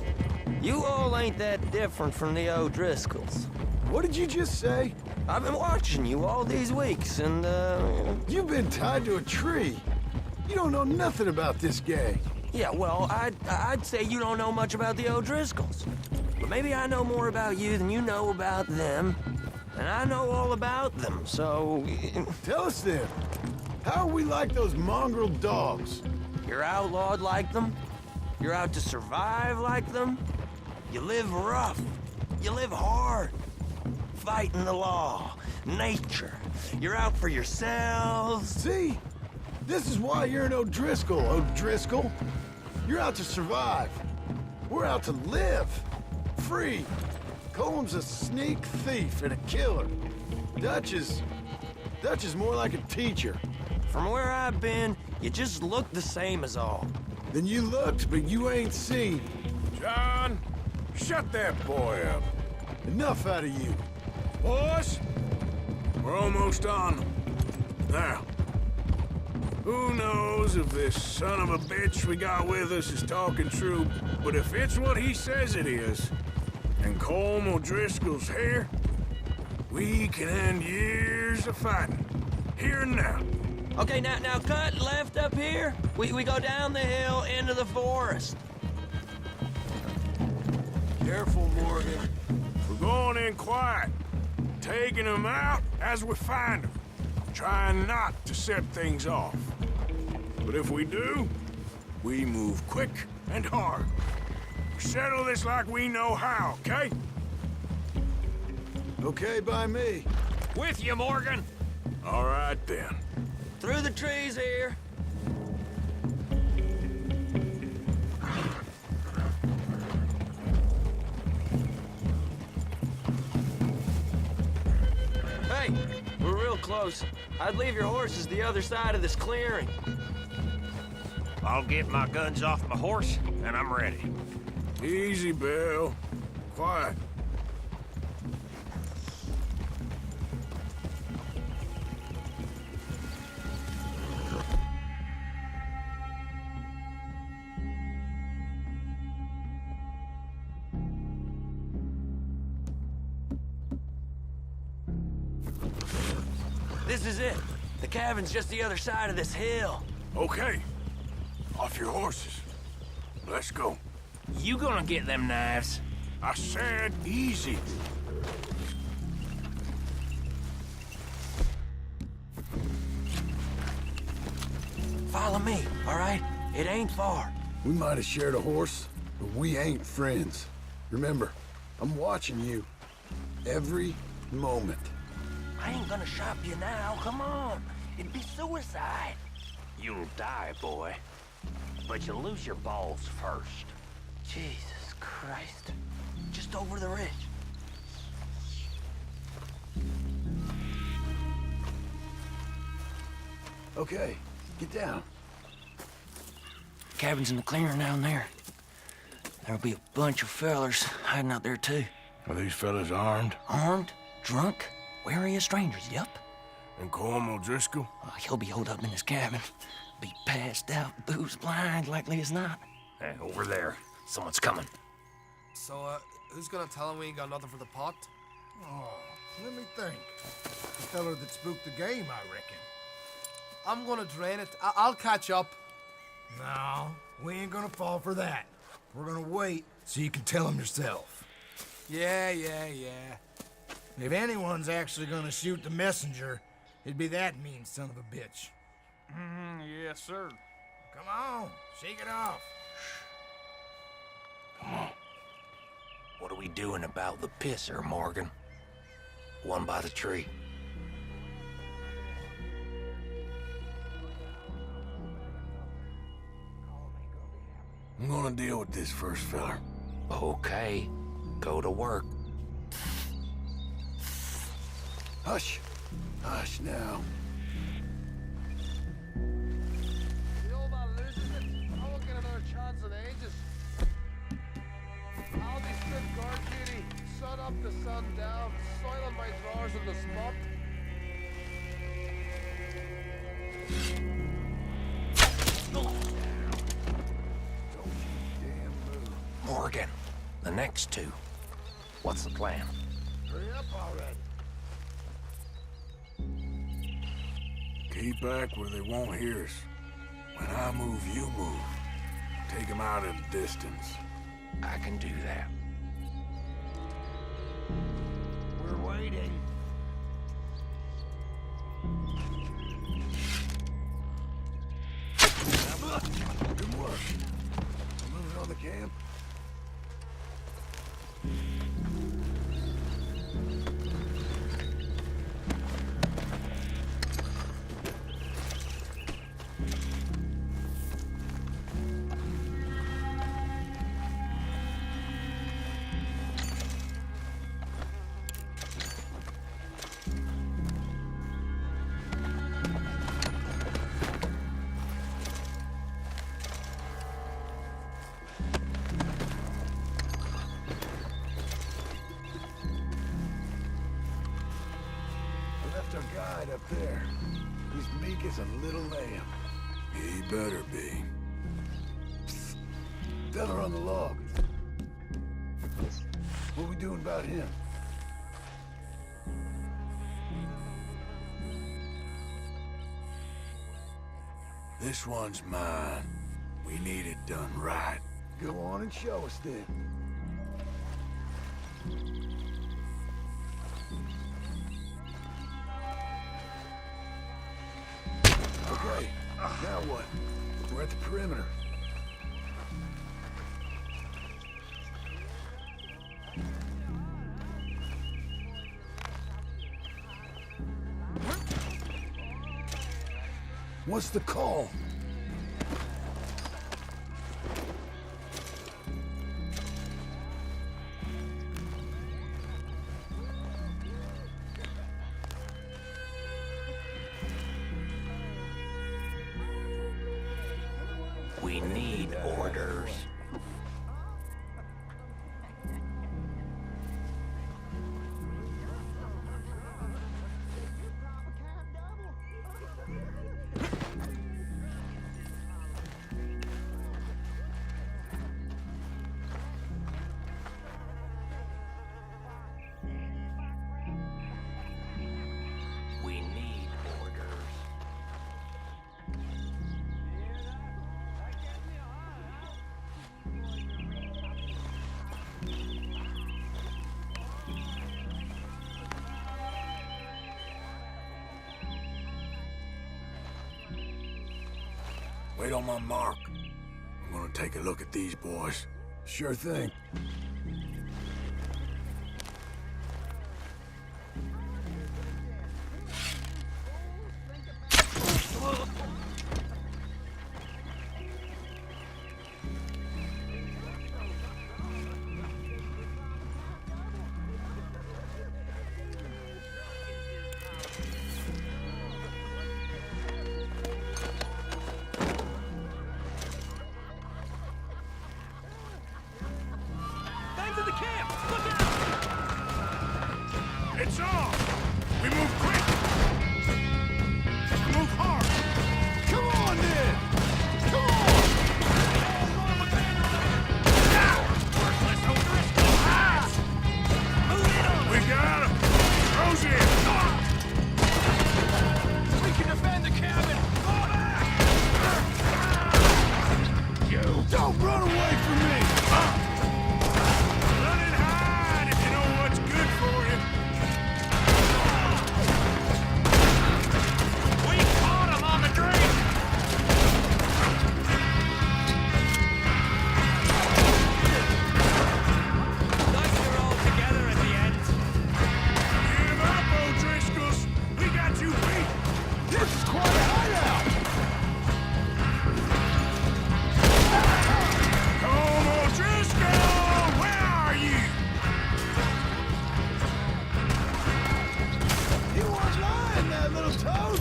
you all ain't that different from the O'Driscolls. What did you just say? I've been watching you all these weeks, and, You've been tied to a tree. You don't know nothing about this gang. Yeah, well, I'd say you don't know much about the O'Driscolls. But maybe I know more about you than you know about them. And I know all about them, so... Tell us then. How are we like those mongrel dogs? You're outlawed like them? You're out to survive like them? You live rough. You live hard. Fighting the law. Nature. You're out for yourselves. See? This is why you're an O'Driscoll, O'Driscoll. You're out to survive. We're out to live. Free. Comb's a sneak thief and a killer. Dutch is more like a teacher. From where I've been, you just look the same as all. Then you looked, but you ain't seen. John, shut that boy up. Enough out of you. Boys, we're almost on them. Now, Who knows if this son of a bitch we got with us is talking true, but if it's what he says it is, and Colm O'Driscoll's here, we can end years of fighting, here and now. Okay, now cut left up here. We go down the hill into the forest. Careful, Morgan. We're going in quiet, taking them out as we find them, trying not to set things off. But if we do, we move quick and hard. We settle this like we know how, okay? Okay by me. With you, Morgan. All right, then. Through the trees here. Hey, we're real close. I'd leave your horses the other side of this clearing. I'll get my guns off my horse, and I'm ready. Easy, Bill. Quiet. This is it. The cabin's just the other side of this hill. Okay. Off your horses. Let's go. You gonna get them knives? I said easy. Follow me, all right? It ain't far. We might have shared a horse, but we ain't friends. Remember, I'm watching you. Every moment. I ain't gonna shop you now, come on. It'd be suicide. You'll die, boy. But you'll lose your balls first. Jesus Christ. Just over the ridge. Okay, get down. Cabin's in the clearing down there. There'll be a bunch of fellers hiding out there, too. Are these fellas armed? Armed? Drunk? Wary of strangers, yup. And Colm O'Driscoll? Oh, he'll be holed up in his cabin. Be passed out, booze blind, likely as not. Hey, over there. Someone's coming. So, who's gonna tell him we ain't got nothing for the pot? Oh, let me think. The feller that spooked the game, I reckon. I'm gonna drain it. I'll catch up. No, we ain't gonna fall for that. We're gonna wait so you can tell him yourself. Yeah. If anyone's actually gonna shoot the messenger, it'd be that mean son of a bitch. Yes, sir. Come on, shake it off. Come on. What are we doing about the pisser, Morgan? One by the tree. I'm gonna deal with this first feller. Okay, go to work. Hush. Hush now. The old man loses it. I won't get another chance in ages. I'll be stood guard duty, sun up to sun down, soiling my drawers in the spot. Morgan, the next two. What's the plan? Hurry up already. Keep back where they won't hear us. When I move, you move. Take them out at a distance. I can do that. We're waiting. Good work. Moving on the camp. Our guide up there. He's meek as a little lamb. He better be. Fella on the log. What we doing about him? This one's mine. We need it done right. Go on and show us then. Okay, now what? We're at the perimeter. What's the call? We need orders. We need orders. Wait on my mark. I'm gonna take a look at these boys. Sure thing. Back to the camp! Look out! It's on! We move quick! Move hard! Come on then! Come on! Worthless O'Driscoll hides! Move it on! We got him! Rosie! We can defend the cabin! Fall back! You! Don't run away from me! Run and hide if you know what's good for you. We caught him on the drink! Thought you were all together at the end. Give up, O'Driscolls! We got you beat! This is quite a hideout! Home O'Driscoll! Where are you? You weren't lying, that little toad!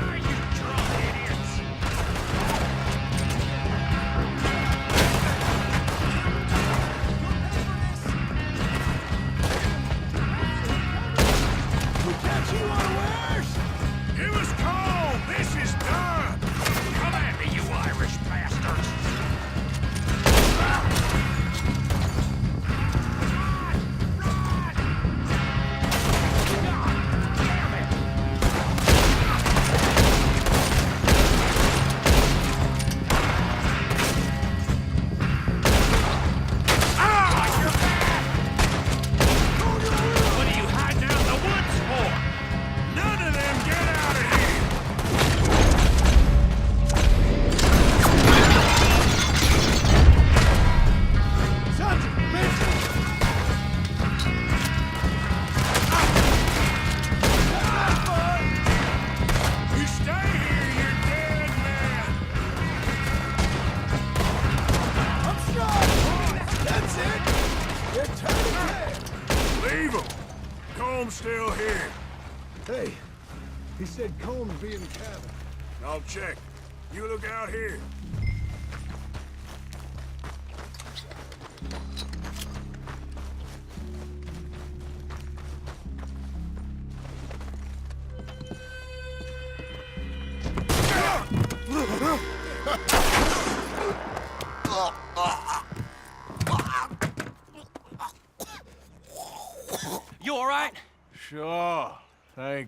Are you drunk idiots? We catch you unawares! It was cold! This is done! Come at me, you Irish bastards! What are you hiding out in the woods for? None of them get out of here! Sergeant, Mason! You stay here, you're dead man! I'm shot! That's it! They're turning head! Leave them! Comb's still here. Hey, he said Combs be in the cabin. I'll check. You look out here.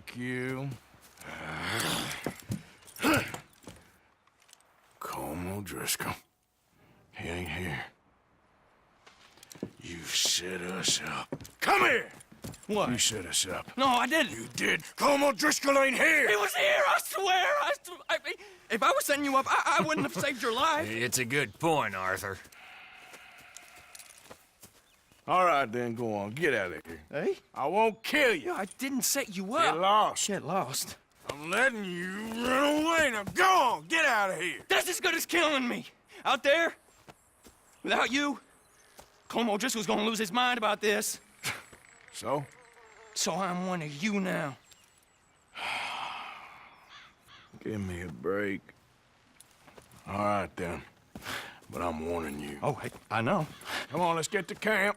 Thank you. Colm O'Driscoll. He ain't here. You set us up. Come here! What? You set us up. No, I didn't. You did. Colm O'Driscoll ain't here! He was here, I swear! If I was setting you up, I wouldn't have saved your life. It's a good point, Arthur. All right, then, go on. Get out of here. Hey? I won't kill you. I didn't set you up. Get lost. Shit, lost. I'm letting you run away. Now go on. Get out of here. That's as good as killing me. Out there, without you, Colm O'Driscoll's gonna lose his mind about this. So? So I'm one of you now. Give me a break. All right, then. But I'm warning you. Oh, hey, I know. Come on, let's get to camp.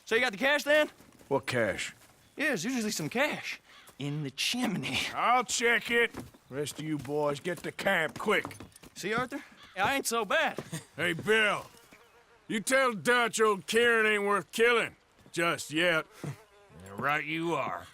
So you got the cash, then? What cash? Yeah, there's usually some cash in the chimney. I'll check it. Rest of you boys, get to camp, quick. See, Arthur? I ain't so bad. Hey, Bill. You tell Dutch old Kieran ain't worth killing. Just yet. Right you are.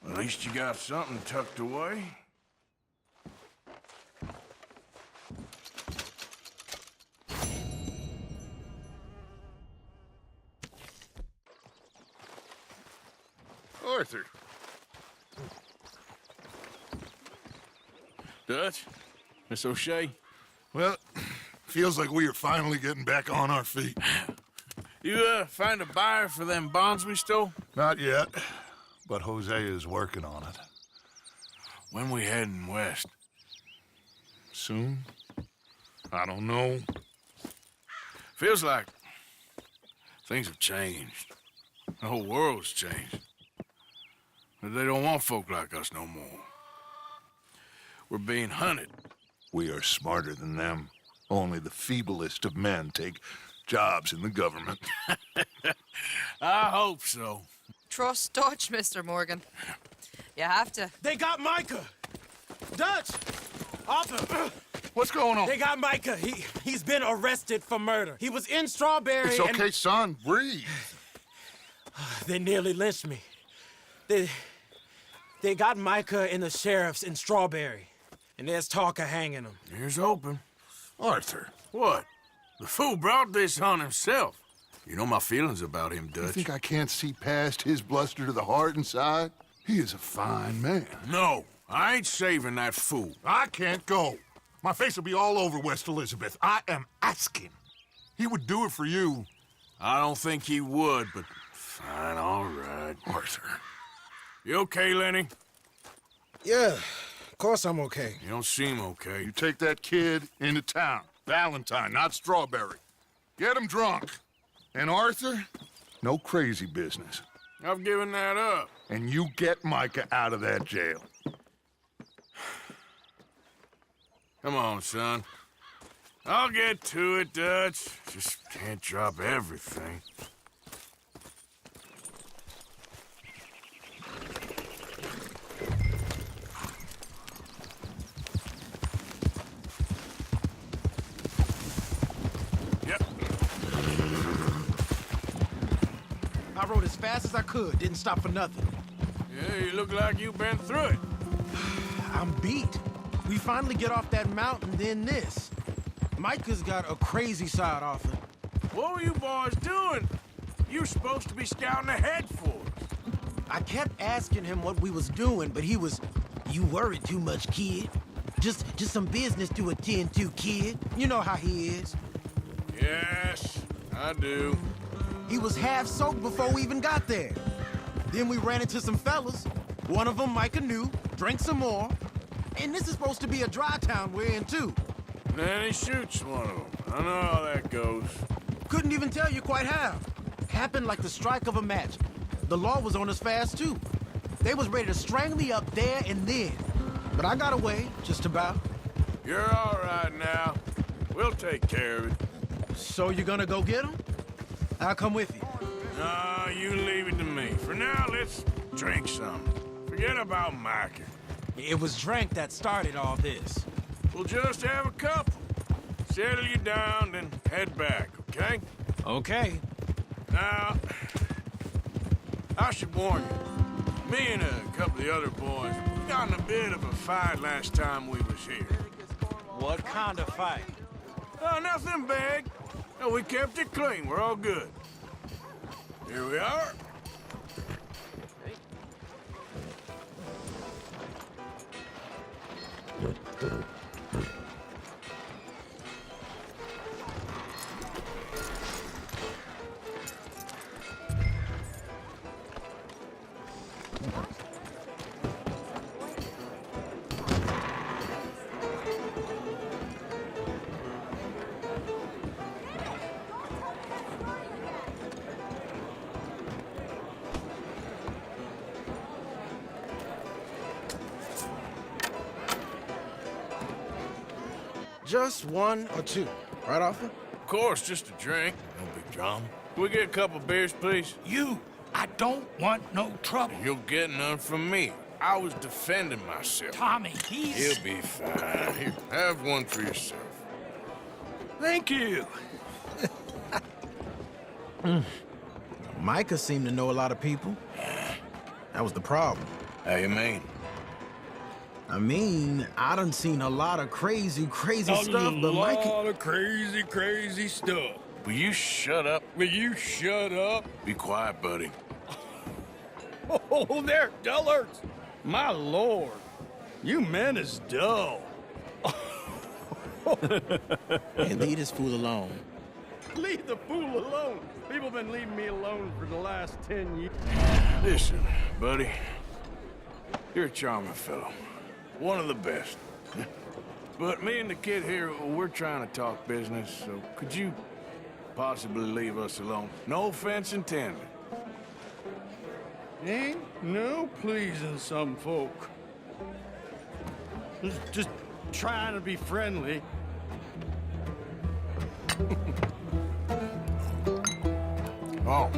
At least you got something tucked away. Arthur. Dutch? Miss O'Shea? Well, feels like we are finally getting back on our feet. You, find a buyer for them bonds we stole? Not yet, but Hosea is working on it. When we heading west? Soon? I don't know. Feels like things have changed. The whole world's changed. But they don't want folk like us no more. We're being hunted. We are smarter than them. Only the feeblest of men take jobs in the government. I hope so. Trust Dutch, Mr. Morgan. You have to. They got Micah! Dutch! Arthur! What's going on? They got Micah. He's been arrested for murder. He was in Strawberry. It's okay, son. Breathe. They nearly lynched me. They got Micah and the sheriffs in Strawberry. And there's talk of hanging him. Here's hoping. Arthur. What? The fool brought this on himself. You know my feelings about him, Dutch. You think I can't see past his bluster to the heart inside? He is a fine man. No, I ain't saving that fool. I can't go. My face will be all over West Elizabeth. I am asking. He would do it for you. I don't think he would, but fine, all right. Arthur. You okay, Lenny? Yeah, of course I'm okay. You don't seem okay. You take that kid into town. Valentine, not Strawberry. Get him drunk. And Arthur, no crazy business. I've given that up. And you get Micah out of that jail. Come on, son. I'll get to it, Dutch. Just can't drop everything. Yep. I rode as fast as I could, didn't stop for nothing. Yeah, you look like you've been through it. I'm beat. We finally get off that mountain, then this. Micah's got a crazy side off it. What were you boys doing? You were supposed to be scouting ahead for us. I kept asking him what we was doing, but he was, "You worry too much, kid. Just some business to attend to, kid. You know how he is." Yes, I do. He was half soaked before we even got there. Then we ran into some fellas. One of them Micah knew, drank some more. And this is supposed to be a dry town we're in, too. Then he shoots one of them. I know how that goes. Couldn't even tell you quite how. Happened like the strike of a match. The law was on us fast, too. They was ready to strangle me up there and then. But I got away, just about. You're all right now. We'll take care of it. So you gonna go get him? I'll come with you. No, you leave it to me. For now, let's drink some. Forget about Micah. It was drink that started all this. We'll just have a couple. Settle you down, then head back, okay? Okay. Now, I should warn you. Me and a couple of the other boys, we got in a bit of a fight last time we was here. What kind of fight? Oh, nothing big. No, we kept it clean. We're all good. Here we are. Just one or two, right, Arthur? Of course, just a drink. No big drama. Can we get a couple beers, please? I don't want no trouble. You'll get none from me. I was defending myself. Tommy, he's... He'll be fine. Here, have one for yourself. Thank you. Micah seemed to know a lot of people. That was the problem. How you mean? I mean, I done seen a lot of crazy stuff, but Micah... A lot of crazy stuff. Will you shut up? Will you shut up? Be quiet, buddy. Oh, they're dullards. My lord. You men is dull. And leave this fool alone. Leave the fool alone. People been leaving me alone for the last 10 years. Listen, buddy. You're a charming fellow. One of the best. But me and the kid here, we're trying to talk business, so could you possibly leave us alone? No offense intended. Ain't no pleasing some folk. Just trying to be friendly. Oh.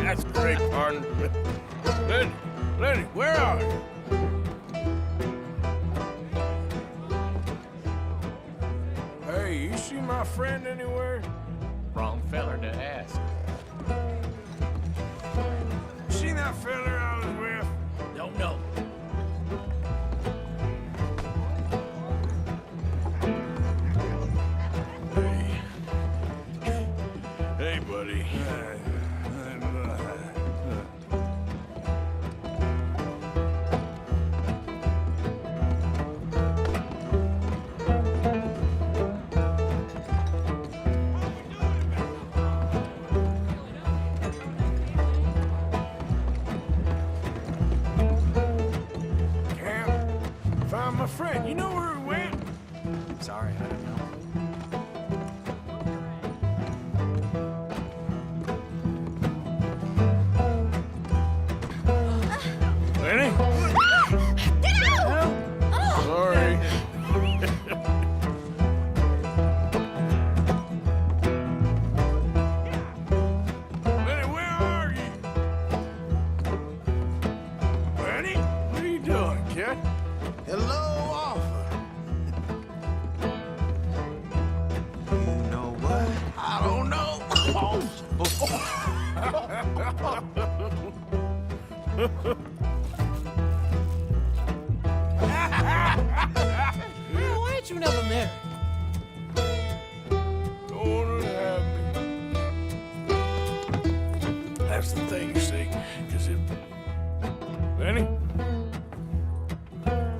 That's great, partner. Lenny, where are you? Hey, you see my friend anywhere? Wrong feller to ask. See that fella I was with? Don't know. Hey, buddy. Why ain't you never married? That's the thing, you see, because it... Lenny?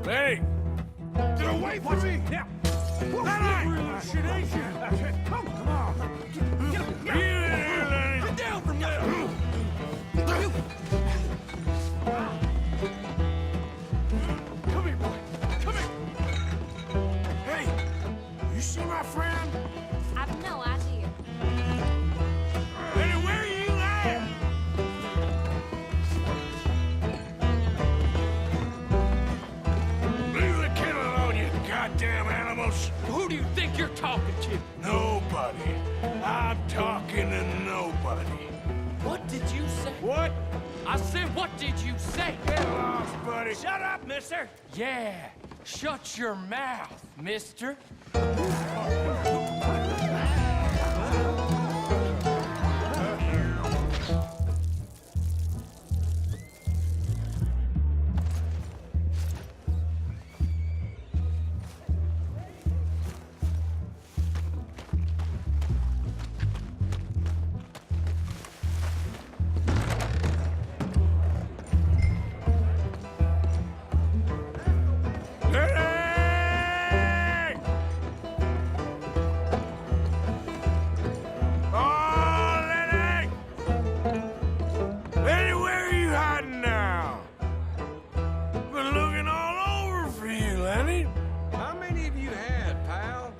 Lenny! Get away from me! Now! Lenny! Shit ain't you! Come on! Get down from there! Come here, boy! Come here! Hey! You see my friend? I've no idea. Lenny, where are you at? Leave the kid alone, you goddamn animals! Who do you think you're talking to? Nobody. I'm talking to nobody. What did you say? What? I said, what did you say? Get lost, buddy. Shut up, mister. Yeah, shut your mouth, mister. How many of you had, pal?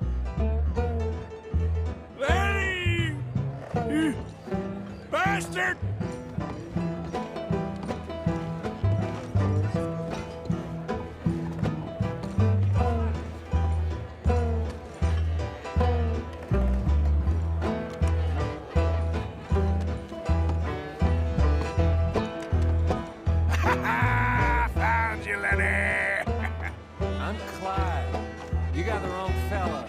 Lenny! You bastard! Found you, Lenny! I'm Clyde. You got the wrong fella.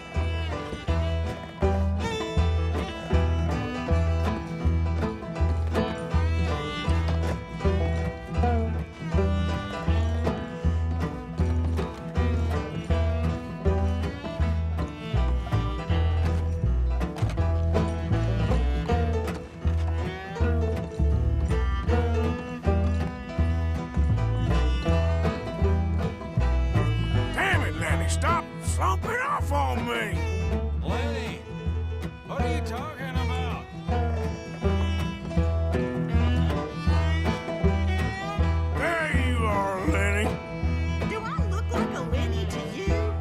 Damn it, Lenny, stop slumping off on me! Lenny, what are you talking about? There you are, Lenny. Do I look like a Lenny to you?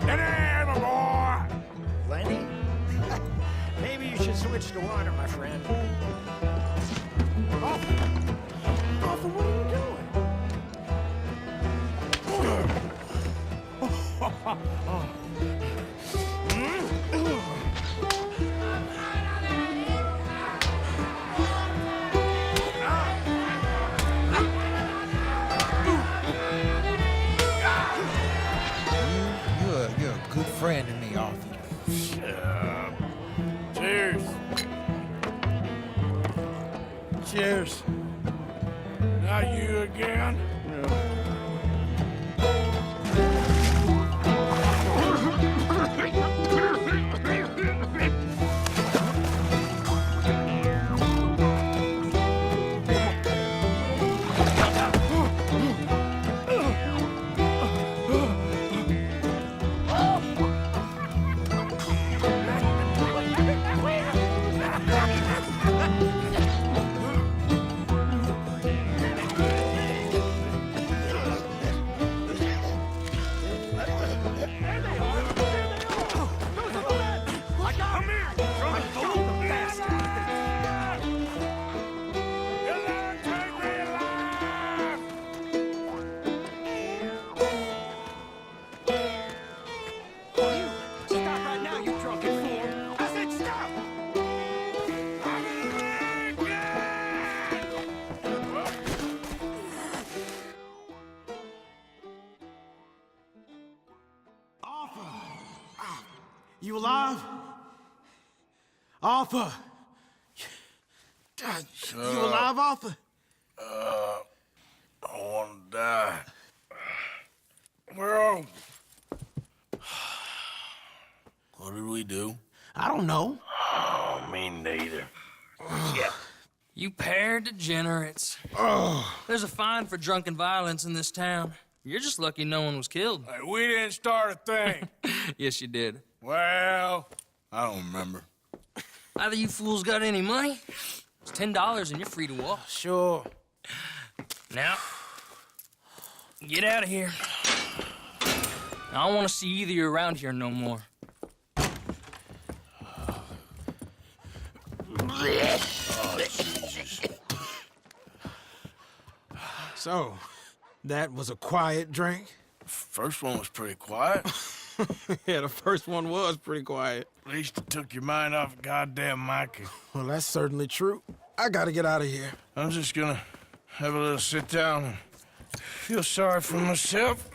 Lenny, my boy! Lenny? Maybe you should switch to water, my friend. Arthur, what are you doing? You're a good friend to me, Arthur. Shut up. Cheers. Cheers. Not you again? You alive? Arthur! God, you alive, Arthur? I want to die. Well, what did we do? I don't know. Oh, me neither. Yeah. You pair degenerates. There's a fine for drunken violence in this town. You're just lucky no one was killed. Hey, we didn't start a thing. Yes, you did. Well, I don't remember. Either you fools got any money, it's $10 and you're free to walk. Sure. Now, get out of here. I don't want to see either of you around here no more. Oh, Jesus. So, that was a quiet drink? First one was pretty quiet. Yeah, the first one was pretty quiet. At least it took your mind off goddamn Mikey. Well, that's certainly true. I gotta get out of here. I'm just gonna have a little sit down and feel sorry for myself.